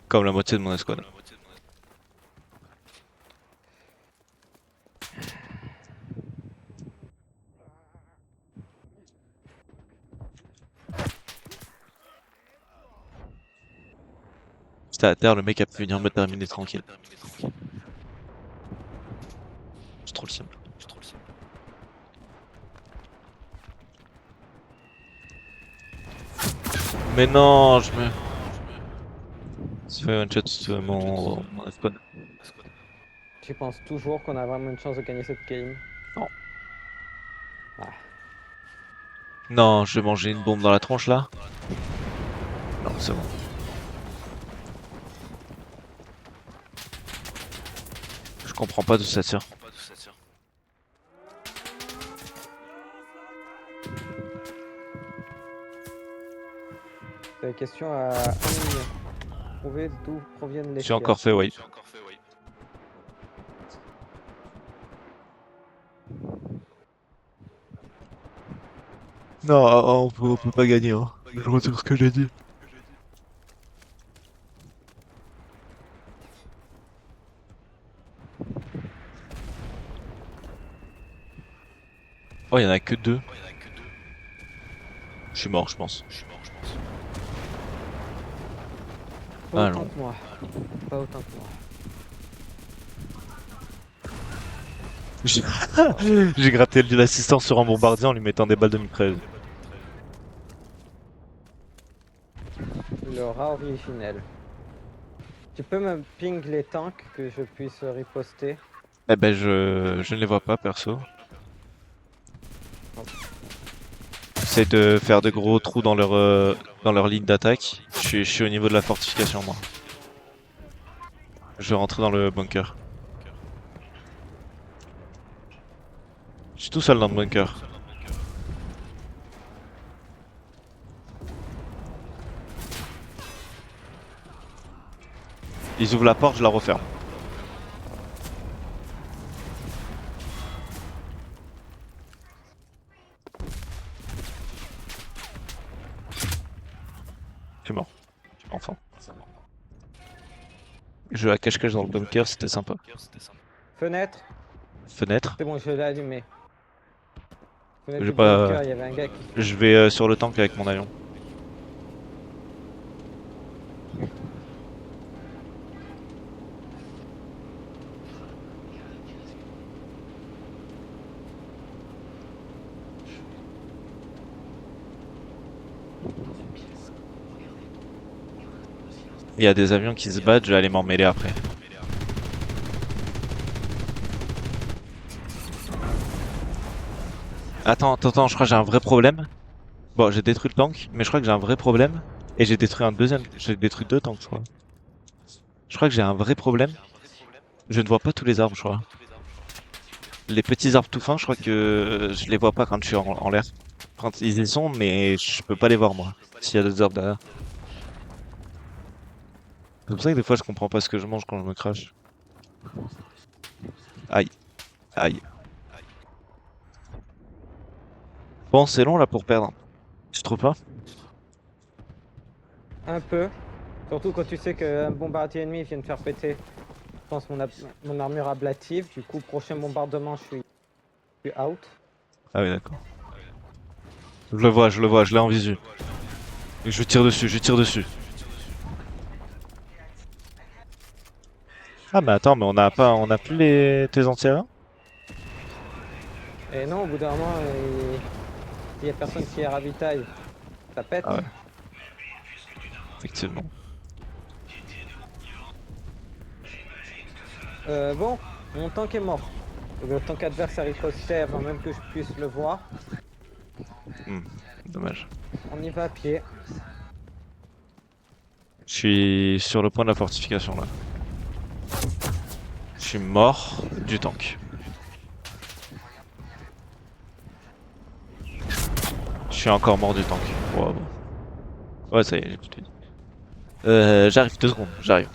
Comme la moitié de mon escouade. J'étais à terre, le mec a pu venir me terminer tranquille. C'est trop le simple. Mais non, je me... C'est fait one shot sur mon escouade. Tu penses toujours qu'on a vraiment une chance de gagner cette game? Non. Ah. Non, je vais manger une bombe dans la tronche là. Non, c'est bon. Je comprends pas d'où ça tire. C'est la question à 1 million. Prouver d'où proviennent les J'ai encore fait wipe. Non, on peut pas gagner, hein. Je retire ce que j'ai dit. Oh, il y en a que 2. Je suis mort, je pense. Pas Ah autant non. que moi. Pas autant que moi. J'ai gratté de l'assistance sur un bombardier en lui mettant des balles de mitrailleuse. Le rat originel. Tu peux me ping les tanks que je puisse riposter? Eh ben, je ne les vois pas, perso. J'essaie de faire de gros trous dans leur ligne d'attaque. Je suis au niveau de la fortification, moi. Je vais rentrer dans le bunker. Je suis tout seul dans le bunker. Ils ouvrent la porte, je la referme. Je suis mort. Enfin. Je à cache-cache dans le bunker, c'était sympa. Fenêtre? Fenêtre. C'est bon, je l'ai allumé. Fenêtre J'ai du pas. bunker, il y avait un gars qui... Je vais sur le tank avec mon avion. Il y a des avions qui se battent, je vais aller m'en mêler après. Attends, je crois que j'ai un vrai problème. Bon, j'ai détruit le tank, mais je crois que j'ai un vrai problème. Et j'ai détruit un deuxième. J'ai détruit deux tanks, je crois. Je crois que j'ai un vrai problème. Je ne vois pas tous les arbres, je crois. Les petits arbres tout fins, je crois que je les vois pas quand je suis en l'air. Quand ils y sont, mais je peux pas les voir moi. S'il y a d'autres arbres derrière. C'est pour ça que des fois je comprends pas ce que je mange quand je me crache. Aïe, aïe. Bon, c'est long là pour perdre. Tu trouves pas? Un peu. Surtout quand tu sais qu'un bombardier ennemi vient de faire péter, je pense, mon armure ablative. Du coup, prochain bombardement, je suis out. Ah oui, d'accord. Je le vois, je l'ai en visu. Et je tire dessus, je tire dessus. Ah mais attends, mais on a plus tes anti-aériens? Et non, au bout d'un moment, il y a personne qui ravitaille. Ça pète. Ah ouais, effectivement. Bon, mon tank est mort. Le tank adverse a riposté avant même que je puisse le voir. Hmm, dommage. On y va à pied. Je suis sur le point de la fortification là. Je suis mort du tank. Je suis encore mort du tank. Wow. Ouais, ça y est, j'ai tout dit. J'arrive, 2 secondes, j'arrive.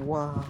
Waouh.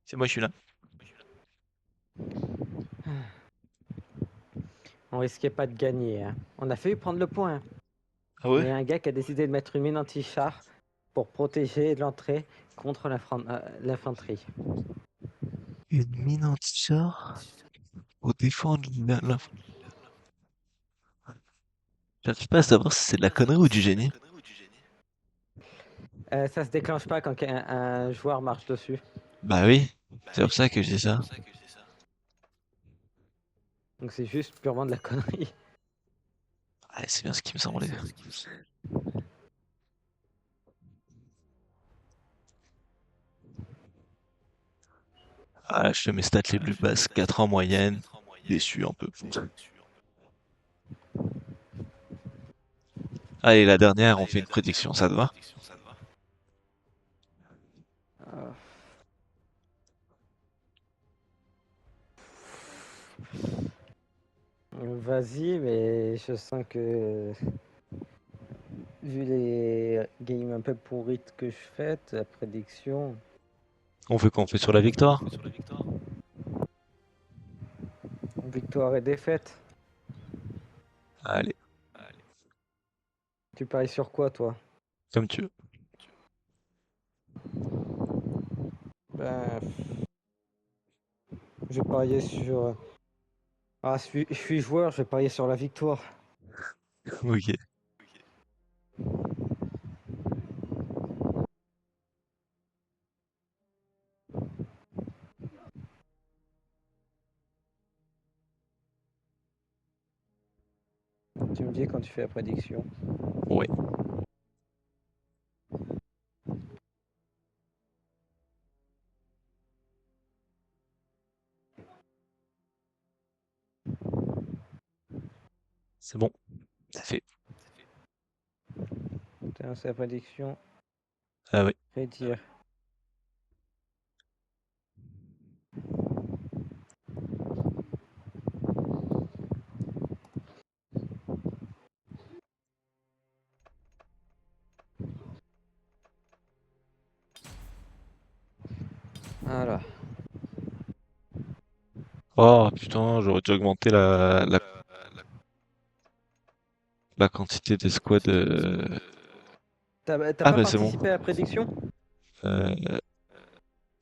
C'est moi, je suis là. On risquait pas de gagner, hein. On a failli prendre le point. Ah ouais? Mais un gars qui a décidé de mettre une mine anti-char pour protéger l'entrée contre l'infanterie. Une mine anti-char pour défendre j'arrive pas à savoir si c'est de la connerie ou du génie. Ça se déclenche pas quand un joueur marche dessus. Bah oui, c'est pour ça que je dis ça. Donc c'est juste purement de la connerie. Ouais, c'est bien ce qui me semblait. Ah, là, je fais mes stats les plus basses, 4 en moyenne. déçu un peu. Allez, la dernière, on fait une prédiction, ça te va? Ah. Vas-y, mais je sens que vu les games un peu pourrites que je fais, la prédiction, On fait qu'on fait sur la victoire? victoire et défaite. Allez, Tu paries sur quoi, toi? comme tu veux. Ben, je vais parier sur. Ah, je suis joueur, je vais parier sur la victoire. Ok. Tu me dis quand tu fais la prédiction. Ouais. C'est bon, c'est fait. Putain, c'est la prédiction. Ah oui. Prédire. Voilà. Oh putain, j'aurais dû augmenter la quantité des squads. T'as Ah pas bah c'est bon. participé à la prédiction? Euh,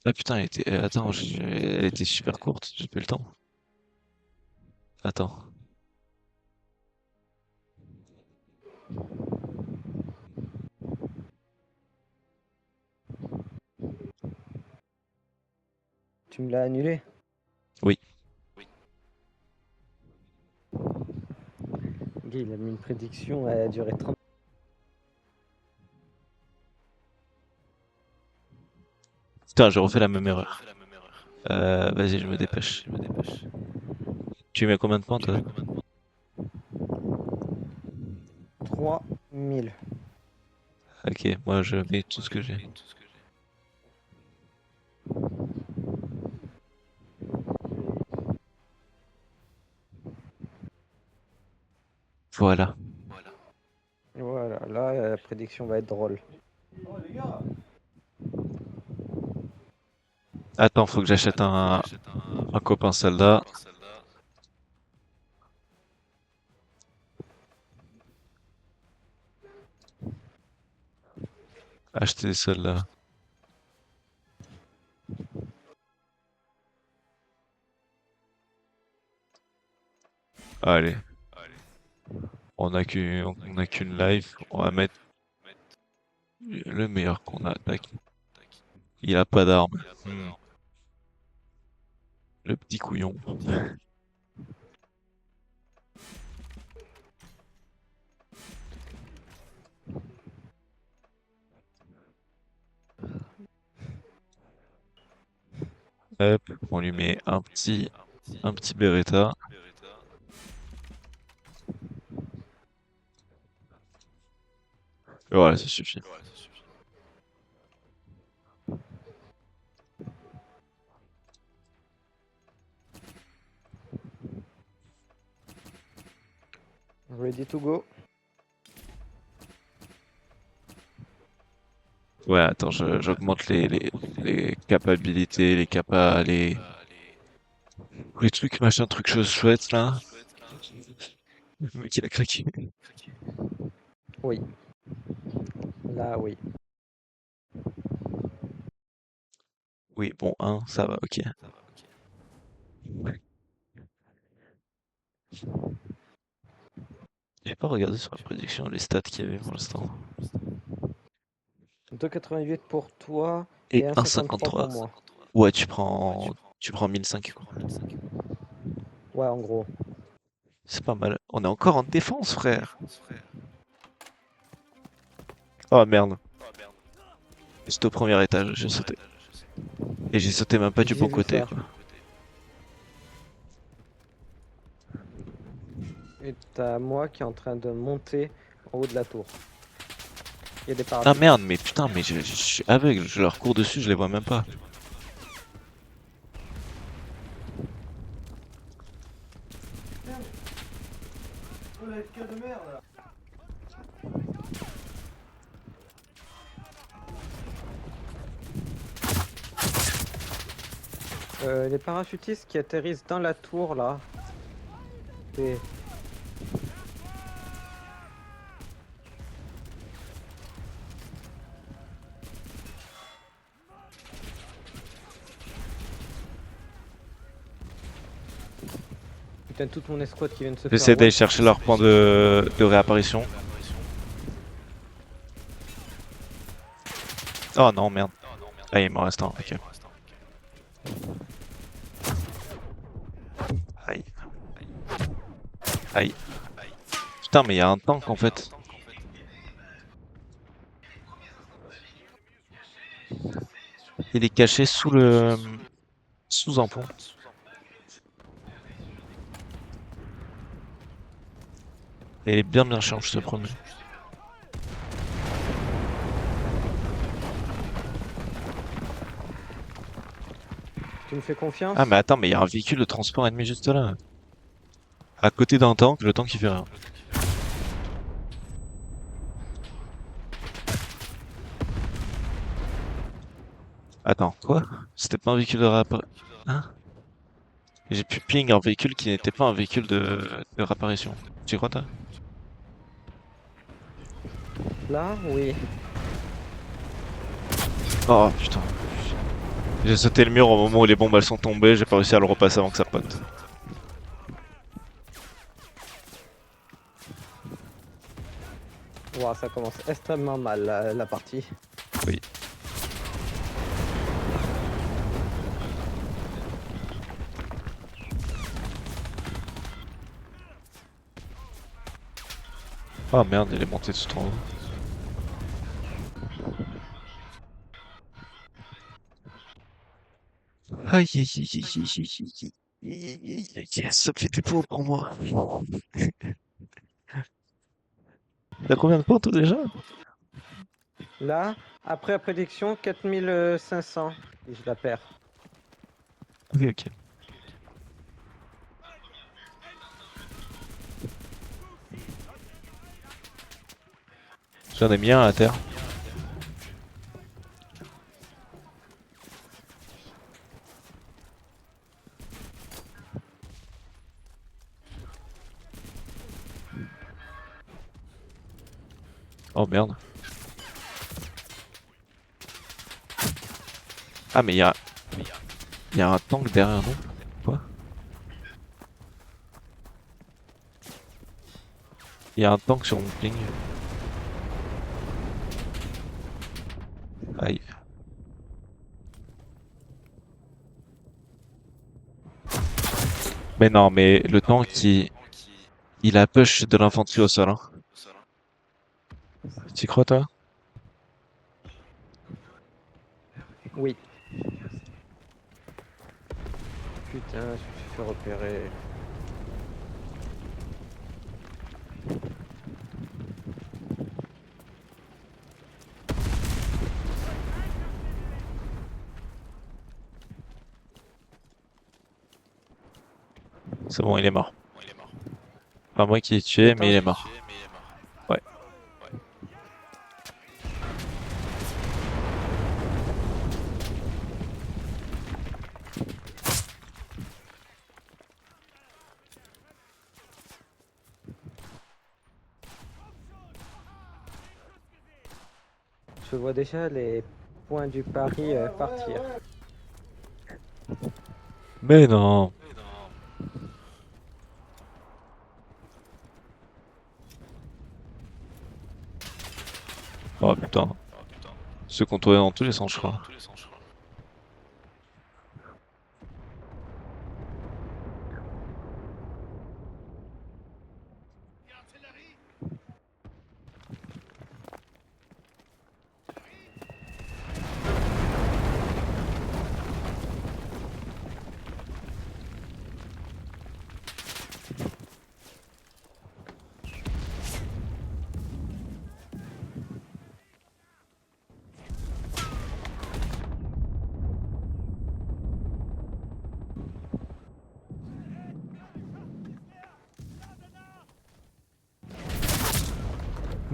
Ah putain, elle était. Attends, elle était super courte, j'ai pas eu le temps. Attends. Tu me l'as annulé? Oui. Guy, il a mis une prédiction, elle a duré 30. Putain, j'ai refait la même erreur. Vas-y, je me dépêche. Tu mets combien de points toi? 3000. Ok, moi je mets tout ce que j'ai. Voilà. Voilà, là, la prédiction va être drôle. Attends, faut que j'achète un copain soldat. Acheter des soldats. Allez, on a qu'une life. On va mettre le meilleur qu'on a. Tac. Il a pas d'arme. Le petit couillon. Hop, on lui met un petit Beretta. Et voilà, ça suffit. Ready to go. Ouais, attends, j'augmente les capacités, les trucs, machin, trucs, choses chouettes, là. Le mec, il a craqué. Oui. Là, oui. Oui, bon, ça va, ok. J'ai pas regardé sur la prédiction les stats qu'il y avait pour l'instant. 2,88 pour toi Et et 1,53 pour 1,53. moi. Ouais, tu prends 1005, quoi. Ouais, en gros. C'est pas mal. On est encore en défense, frère. Oh merde. J'étais au premier étage, j'ai sauté. Et j'ai sauté même pas du J'ai bon vu côté, ça. quoi. Et t'as moi qui est en train de monter en haut de la tour. Il y a des Ah parapluies. merde, mais putain, mais je suis aveugle, je leur cours dessus, je les vois même pas. Oh la FK de merde. Les parachutistes qui atterrissent dans la tour là. Et... Putain, toute mon escouade qui vient de se faire. J'essaie d'aller chercher leur point de réapparition. Oh non, merde. Ah, il m'en reste un, ok. Aïe. Aïe. Putain, mais il y a un tank en fait. Il est caché sous le... sous un pont. Et il est bien chiant, je te promets. Tu me fais confiance? Ah mais attends, mais il y a un véhicule de transport ennemi juste là. À côté d'un tank, le tank il fait rien. Attends, quoi? C'était pas un véhicule de réapparition? Hein? J'ai pu ping un véhicule qui n'était pas un véhicule de réapparition. Tu crois toi? Là, oui. Oh putain. J'ai sauté le mur au moment où les bombes elles sont tombées, j'ai pas réussi à le repasser avant que ça pote. Ouah, ça commence extrêmement mal la partie. Oui. Ah merde, il est monté tout en haut. Aïe aïe aïe aïe aïe aïe aïe aïe. Yes, ça fait des points pour moi. T'as combien de points toi déjà? Là, après la prédiction, 4500. Et je la perds. Ok, ok. J'en ai mis un à terre. Oh merde. Ah mais il y a un tank derrière nous. Quoi? Il y a un tank sur mon ping. Aïe. Mais non, mais le tank il a push de l'infanterie au sol, hein. Tu crois toi? Oui. Putain, je me suis fait repérer. C'est bon, il est mort. Pas moi qui l'ai tué, mais il est mort. Ouais. Je vois déjà les points du pari partir. Mais non. Oh putain. Ceux qu'on tournait dans tous les sens, je crois.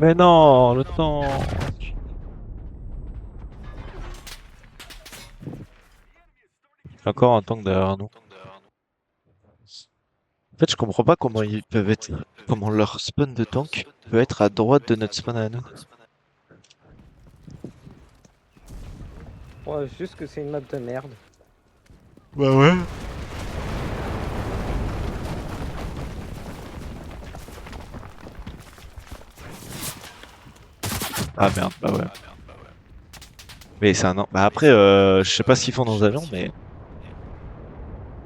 Mais non, le temps. Encore un tank derrière nous. En fait, je comprends pas comment ils peuvent être, comment leur spawn de tank peut être à droite de notre spawn à nous. Ouais, juste que c'est une map de merde. Bah ouais. Ah merde, bah ouais. Mais c'est un an. Bah après, je sais pas ce qu'ils font dans les avions, mais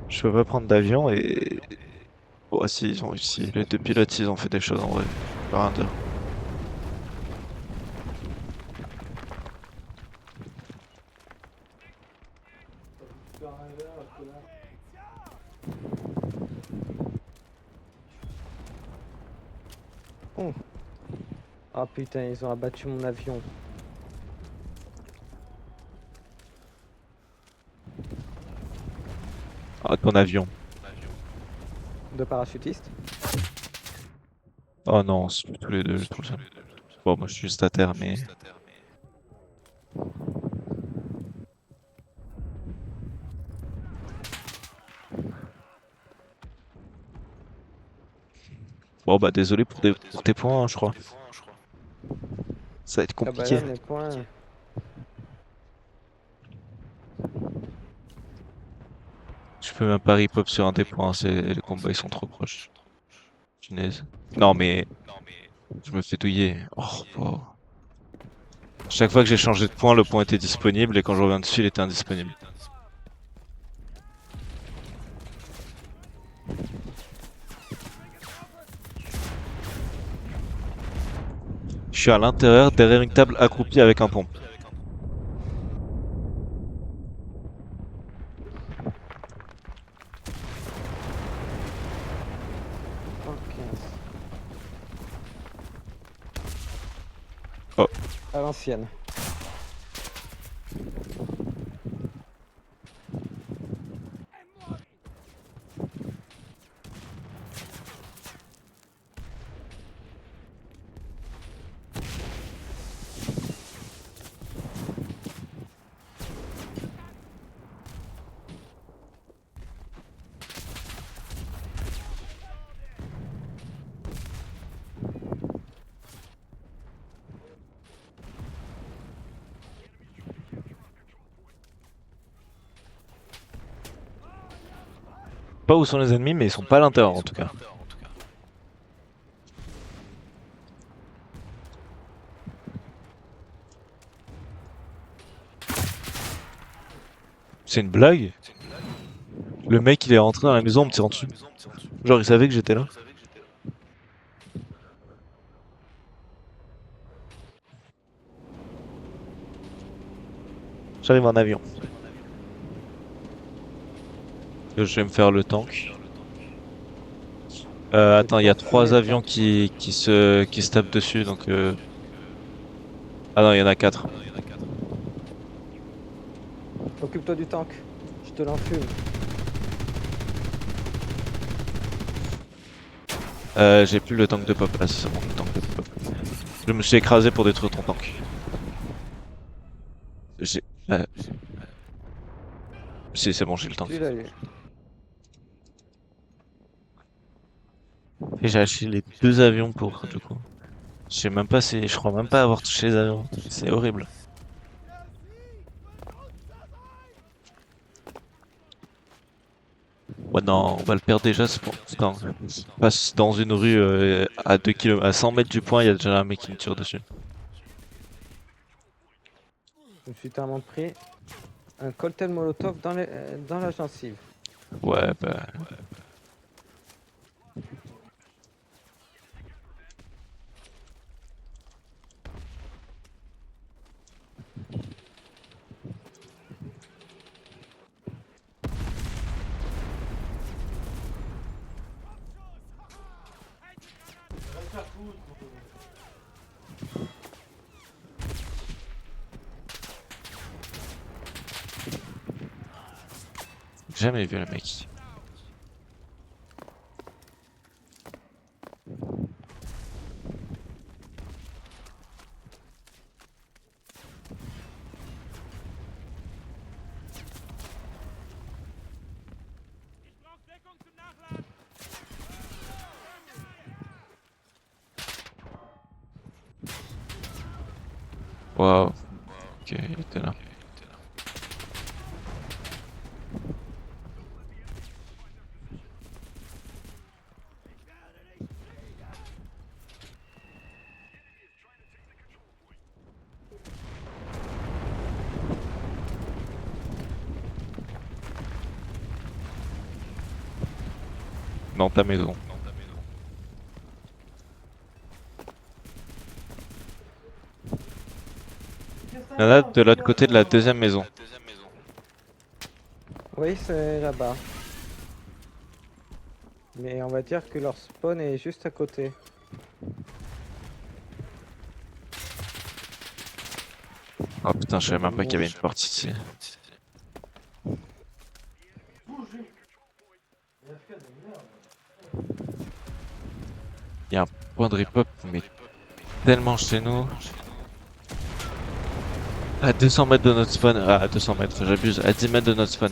je peux pas prendre d'avion et. Bon, si, ils ont réussi. Les deux pilotes, ils ont fait des choses en vrai. Je peux rien dire. Oh. Ah putain, ils ont abattu mon avion. Ah, ton avion. De parachutiste. Oh non, c'est tous les deux, je trouve ça. Bon, moi je suis juste à terre, mais. Bon, bah désolé pour tes points, hein, je crois. Ça va être Ah bah compliqué. là, mes points. Je peux même pas rip-hop sur un des points, les combats ils sont trop proches. Punaise. Non mais je me fais douiller. Oh, oh. Chaque fois que j'ai changé de point, le point était disponible et quand je reviens dessus, il était indisponible. Je suis à l'intérieur derrière une table accroupie avec un pompe. Ok. Oh. À l'ancienne. Pas où sont les ennemis, mais ils sont pas à l'intérieur en tout cas. C'est une blague? Le mec il est rentré dans la maison en me tirant dessus. Genre il savait que j'étais là. J'arrive en avion. Je vais me faire le tank. Attends, il y a 3 avions qui se tapent dessus, donc ah non, il y en a 4. Occupe-toi du tank. Je te l'enfume. J'ai plus le tank de pop, là c'est bon, le tank de pop. Je me suis écrasé pour détruire ton tank. J'ai... euh, Si, c'est bon, j'ai le tank. Celui-là, lui. Et j'ai acheté les 2 avions pour, du coup. Je sais même pas si... Je crois même pas avoir touché les avions. C'est horrible. Ouais, non, on va le perdre déjà, c'est bon. Putain, je passe dans une rue à 2 km, à 100 mètres du point, il y a déjà un mec qui me tire dessus. Je me suis tellement pris un cocktail molotov dans la gencive. Ouais, bah... Jamais vu le mec. était là. Dans ta maison. Il y en a de l'autre côté de la deuxième maison. Oui, c'est là-bas. Mais on va dire que leur spawn est juste à côté. Oh putain, je savais même pas qu'il y avait une porte ici. Il y a un point de rip-up, mais tellement chez nous. À 200 mètres de notre spawn. Ah, à 200 mètres, j'abuse. À 10 mètres de notre spawn.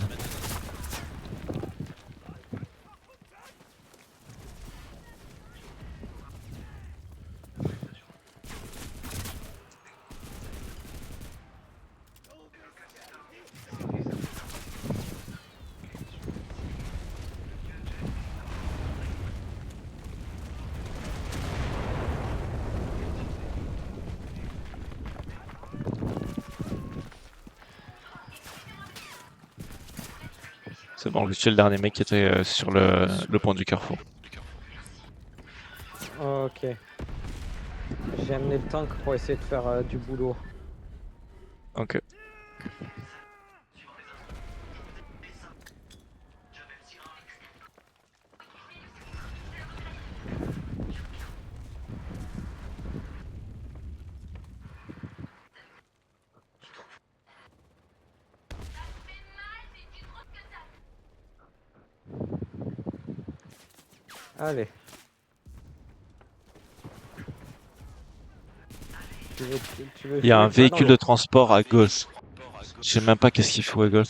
C'est bon, je suis le dernier mec qui était sur le pont du carrefour. Ok. J'ai amené le tank pour essayer de faire du boulot. Ok. Allez. Tu veux Il y a un jouer? véhicule de transport à gauche. Je sais même pas qu'est-ce qu'il faut à gauche.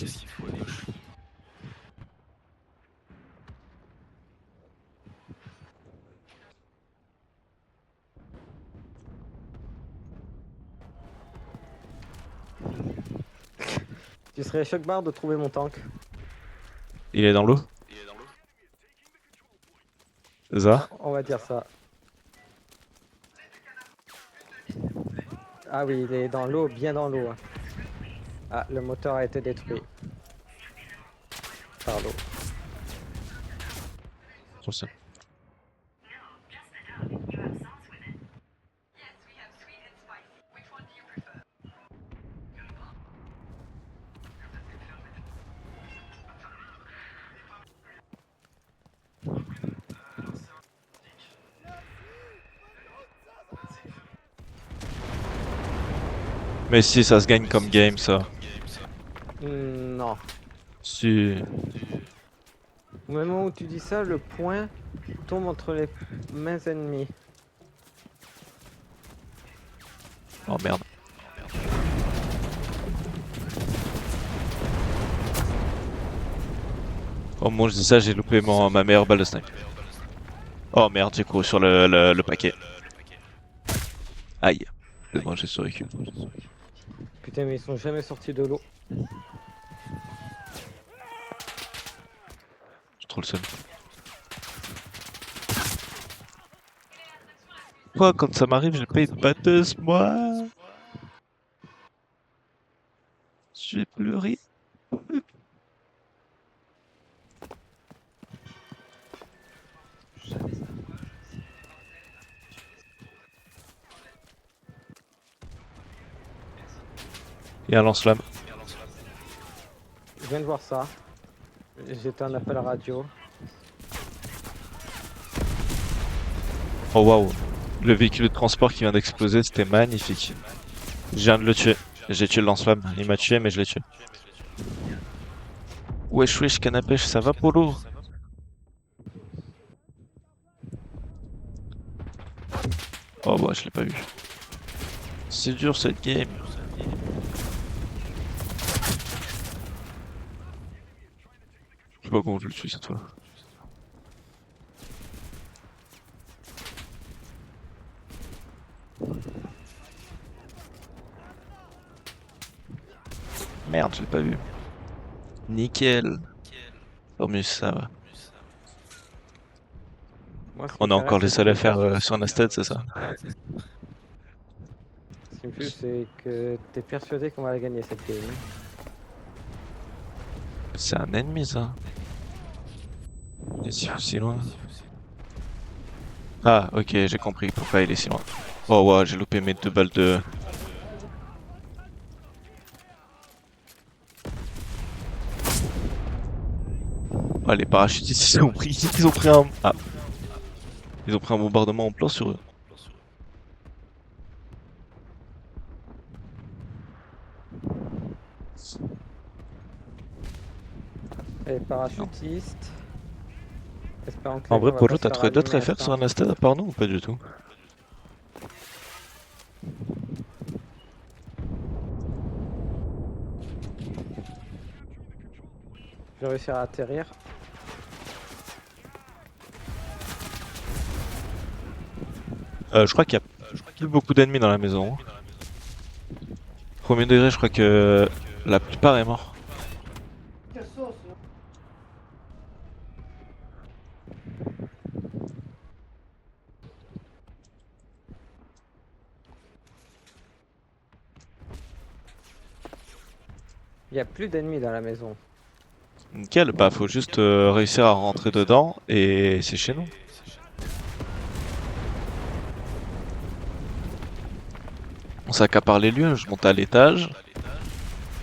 Tu serais choc barre de trouver mon tank. Il est dans l'eau? C'est ça? On va dire ça. Ah oui, il est dans l'eau, bien dans l'eau. Ah, le moteur a été détruit. Par l'eau. Sur ça. Mais si, ça se gagne comme game, ça. Non. Si. Au moment où tu dis ça, le point tombe entre les mains ennemies. Oh merde. Au moment où je dis ça, j'ai loupé ma meilleure balle de snipe. Oh merde, j'ai couru sur le paquet. Aïe. C'est bon, j'ai survécu. Putain, mais ils sont jamais sortis de l'eau. J'ai trop le seum. Quoi, quand ça m'arrive, je paye une batteuse, moi. Je vais pleurer. Il y a un lance-flamme. Je viens de voir ça. J'étais un appel radio. Oh waouh. Le véhicule de transport qui vient d'exploser, c'était magnifique. Je viens de le tuer. J'ai tué le lance-flamme. Il m'a tué, mais je l'ai tué. Wesh wesh, canne à pêche, ça va Polo? Oh bah, je l'ai pas vu. C'est dur cette game. Je sais pas comment je le tue cette fois. Merde, je l'ai pas vu. Nickel. Tant mieux si ça va. Moi, ce qui On me a fait rire, encore les c'est seuls à que faire sur Nasted, c'est ça? ce qui me tue, c'est que t'es persuadé qu'on va la gagner cette game. C'est un ennemi ça. Il est si loin. Ah, ok, j'ai compris pourquoi il est si loin. Oh, wow, j'ai loupé mes 2 balles de. Oh, les parachutistes, ils ont pris un. Ah, ils ont pris un bombardement en plein sur eux. Et parachutiste. Espérons que En vrai, l'avion va pas Polo, se t'as faire trouvé d'autres allumer à ce FR sur temps. Nasted à part nous ou pas du tout? Je vais réussir à atterrir. Je crois qu'il y a plus beaucoup d'ennemis dans la maison. Premier degré, je crois que la plupart est mort. Cassos, Il y a plus d'ennemis dans la maison. Nickel, bah faut juste réussir à rentrer dedans et c'est chez nous. On s'accapare les lieux, je monte à l'étage.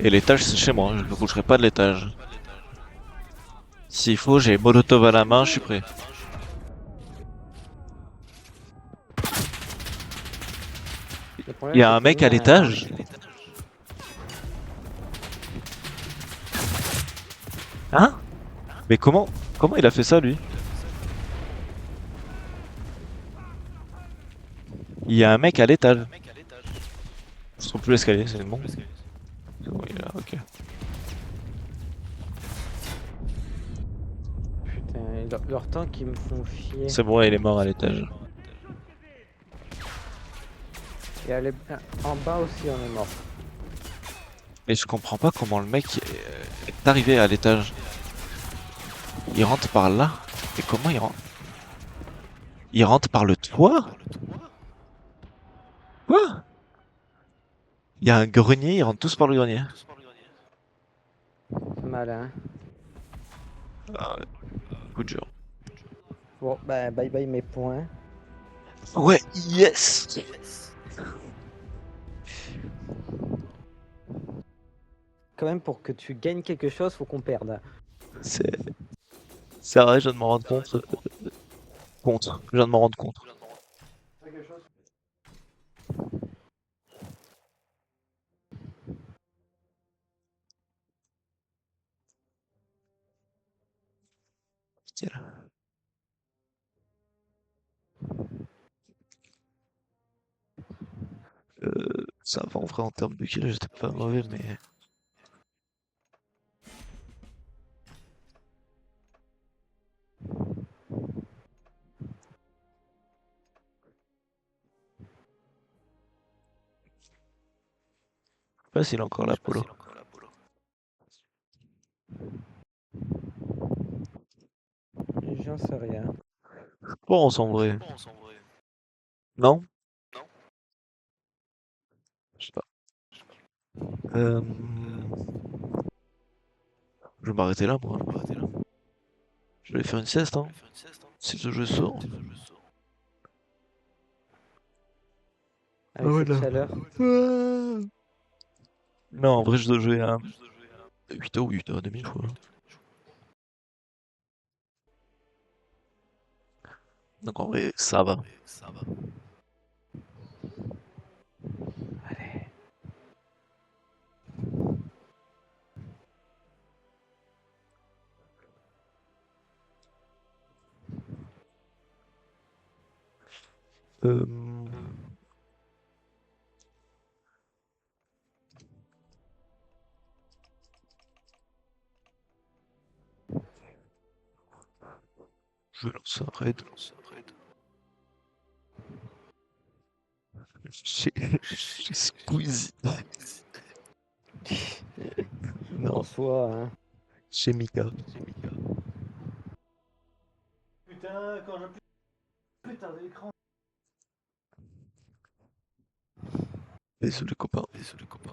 Et l'étage c'est chez moi, je ne bougerai pas de l'étage. S'il faut, j'ai Molotov à la main, je suis prêt. Le problème, Il y a c'est un que j'ai mec mis à l'étage. Hein? Mais comment il a fait ça lui? Il y a un mec à l'étage. Je trouve plus l'escalier, c'est bon. C'est bon, il est là, ok. Putain, leur tank, ils me font chier. C'est bon, il est mort à l'étage. Et en bas aussi, on est mort. Mais je comprends pas comment le mec est arrivé à l'étage. Il rentre par là. Et comment il rentre? Il rentre par le toit? Quoi? Il y a un grenier, ils rentrent tous par le grenier. Malin. Ah, coup dur. Bon, bah, bye bye mes points. Ouais, yes! Quand même, pour que tu gagnes quelque chose, faut qu'on perde. C'est c'est vrai, je viens de m'en rendre compte. Je viens de m'en rendre compte. c'est quelque chose. Nickel. Ça va en vrai en termes de kill, j'étais pas mauvais, mais. Je sais pas s'il est encore là, Polo. J'en sais rien. Je pense en vrai. Non? Je sais pas. Euh... Je vais m'arrêter là, moi. Je vais faire une sieste, hein. Si ce jeu sort. Ah Avec ouais, cette là. chaleur. Non, en vrai, je dois jouer à 8h ou 8h30, je crois. Donc en vrai, ça va. Allez. Euh... Je vais lancer un raid. J'ai Squeezie. pour soi. Hein. Chez Mika. Putain, quand je... Putain d'écran. Désolé copain. Désolé copain.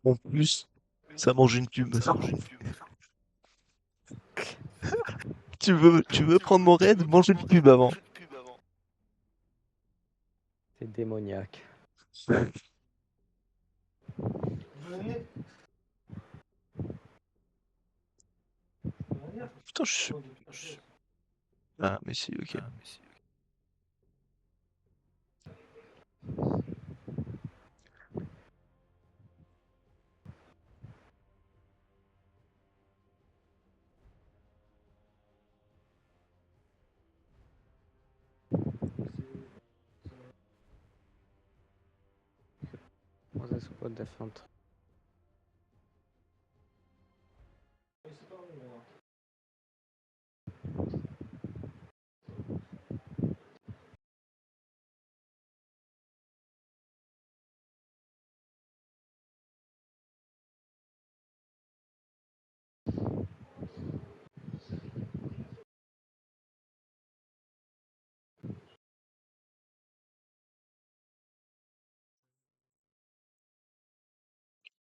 En plus, ça mange une pub. Tu veux prendre mon raid? Mange une pub avant. C'est démoniaque. Venez. Putain, je suis... Ah, mais si, ok. Was ist gut, der Font.